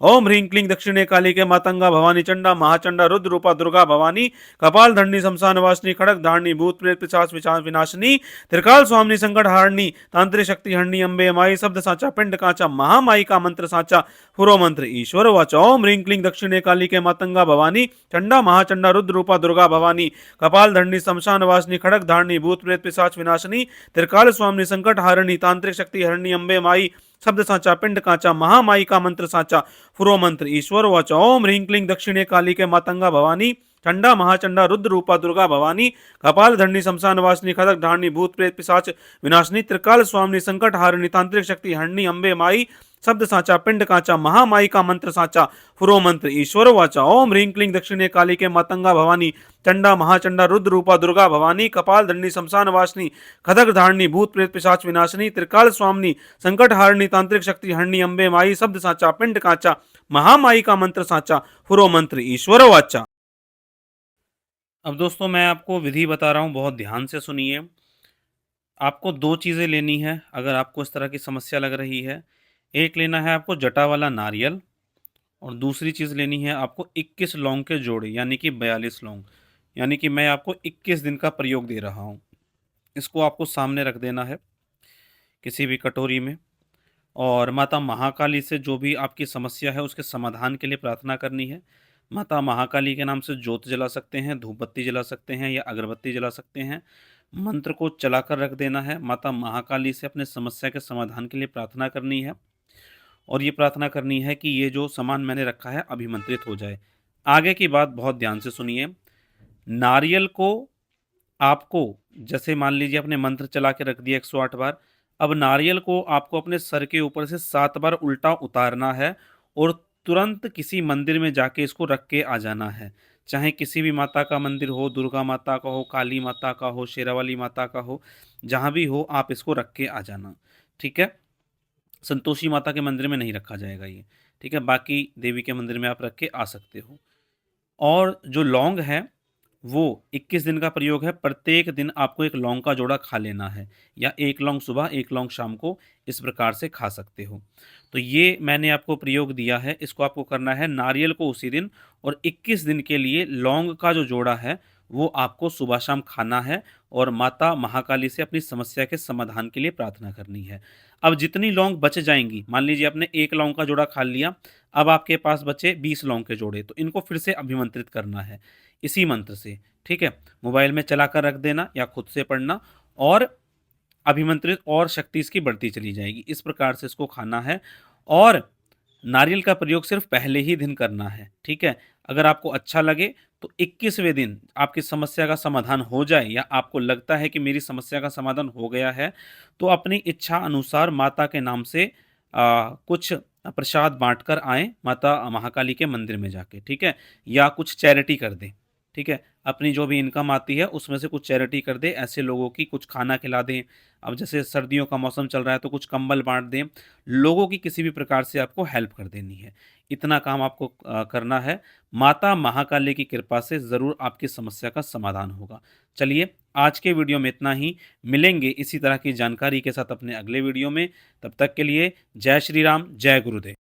ओम ह्रीं क्लीं दक्षिणे काली के मातंगा भवानी चंडा महाचंडा रुद्र रूपा दुर्गा भवानी कपाल धरणी शमशान वासनी खड़ग धारणी भूत प्रेत पिशाच विनाशिनी त्रिकाल स्वामिनी संकट हारणी तांत्रिक शक्ति हरणी अम्बे माई शब्द साचा पिंड काचा महामाई का मंत्र साचा पुरो मंत्र ईश्वर वाचा ओम ह्रीं क्लीं दक्षिणे काली के मातंगा भवानी चंडा महाचंडा रुद्र रूपा दुर्गा भवानी कपाल धरणी शमशान वासनी खड़ग धारणी भूत प्रेत पिशाच विनाशिनी त्रिकाल स्वामिनी संकट हारणी तांत्रिक शक्ति हरणी अम्बे माई शब्द साचा पिंड काचा महामाई का मंत्र साचा पुरो मंत्र ईश्वर वाचा ओम ह्रीं क्लीं दक्षिणे काली के मातंगा भवानी चंडा महाचंडा रुद्र रूपा दुर्गा भवानी कपाल धरणी शमशान वासनी खड़ग धारणी भूत प्रेत पिशाच विनाशिनी त्रिकाल स्वामिनी संकट हारणी तांत्रिक शक्ति हरणी अम्बे माई शब्द साचा पिंड काचा महामाई का मंत्र साचा पुरो मंत्र ईश्वर वाचा ओम ह्रीं क्लीं दक्षिणे काली के मातंगा भवानी चंडा महाचंडा रुद्र रूपा दुर्गा भवानी कपाल धरणी शमशान वासनी खड़ग धारणी भूत प्रेत पिशाच विनाशिनी त्रिकाल स्वामिनी संकट हारणी तांत्रिक शक्ति हरणी अम्बे माई शब्द साचा पिंड काचा महामाई का मंत्र साचा पुरो मंत्र ईश्वर वाचा। अब दोस्तों मैं आपको विधि बता रहा हूँ, बहुत ध्यान से सुनिए। आपको दो चीज़ें लेनी है अगर आपको इस तरह की समस्या लग रही है। एक लेना है आपको जटा वाला नारियल और दूसरी चीज़ लेनी है आपको 21 लौंग के जोड़े यानी कि 42 लौंग। यानी कि मैं आपको 21 दिन का प्रयोग दे रहा हूँ। इसको आपको सामने रख देना है किसी भी कटोरी में और माता महाकाली से जो भी आपकी समस्या है उसके समाधान के लिए प्रार्थना करनी है। माता महाकाली के नाम से ज्योत जला सकते हैं, धूप बत्ती जला सकते हैं या अगरबत्ती जला सकते हैं। मंत्र को चला कर रख देना है। माता महाकाली से अपने समस्या के समाधान के लिए प्रार्थना करनी है और ये प्रार्थना करनी है कि ये जो सामान मैंने रखा है अभिमंत्रित हो जाए। आगे की बात बहुत ध्यान से सुनिए। नारियल को आपको जैसे मान लीजिए अपने मंत्र चला के रख दिया 108 बार, अब नारियल को आपको अपने सर के ऊपर से 7 बार उल्टा उतारना है और तुरंत किसी मंदिर में जाके इसको रख के आ जाना है। चाहे किसी भी माता का मंदिर हो, दुर्गा माता का हो, काली माता का हो, शेरावाली माता का हो, जहाँ भी हो आप इसको रख के आ जाना। ठीक है, संतोषी माता के मंदिर में नहीं रखा जाएगा ये। ठीक है, बाकी देवी के मंदिर में आप रख के आ सकते हो। और जो लौंग है वो 21 दिन का प्रयोग है। प्रत्येक दिन आपको एक लौंग का जोड़ा खा लेना है या एक लौंग सुबह एक लौंग शाम को, इस प्रकार से खा सकते हो। तो ये मैंने आपको प्रयोग दिया है, इसको आपको करना है नारियल को उसी दिन और 21 दिन के लिए लौंग का जो जोड़ा है वो आपको सुबह शाम खाना है और माता महाकाली से अपनी समस्या के समाधान के लिए प्रार्थना करनी है। अब जितनी लौंग बच जाएंगी, मान लीजिए आपने एक लौंग का जोड़ा खा लिया, अब आपके पास बचे 20 लौंग के जोड़े, तो इनको फिर से अभिमंत्रित करना है इसी मंत्र से। ठीक है, मोबाइल में चला कर रख देना या खुद से पढ़ना और अभिमंत्रित और शक्ति इसकी बढ़ती चली जाएगी। इस प्रकार से इसको खाना है और नारियल का प्रयोग सिर्फ पहले ही दिन करना है। ठीक है, अगर आपको अच्छा लगे तो 21वें दिन आपकी समस्या का समाधान हो जाए या आपको लगता है कि मेरी समस्या का समाधान हो गया है तो अपनी इच्छा अनुसार माता के नाम से कुछ प्रसाद बांट कर आएँ माता महाकाली के मंदिर में जाके। ठीक है, या कुछ चैरिटी कर दें। ठीक है? अपनी जो भी इनकम आती है उसमें से कुछ चैरिटी कर दें, ऐसे लोगों की कुछ खाना खिला दें। अब जैसे सर्दियों का मौसम चल रहा है तो कुछ कंबल बाँट दें। लोगों की किसी भी प्रकार से आपको हेल्प कर देनी है। इतना काम आपको करना है। माता महाकाली की कृपा से ज़रूर आपकी समस्या का समाधान होगा। चलिए, आज के वीडियो में इतना ही। मिलेंगे इसी तरह की जानकारी के साथ अपने अगले वीडियो में। तब तक के लिए जय श्री राम, जय गुरुदेव।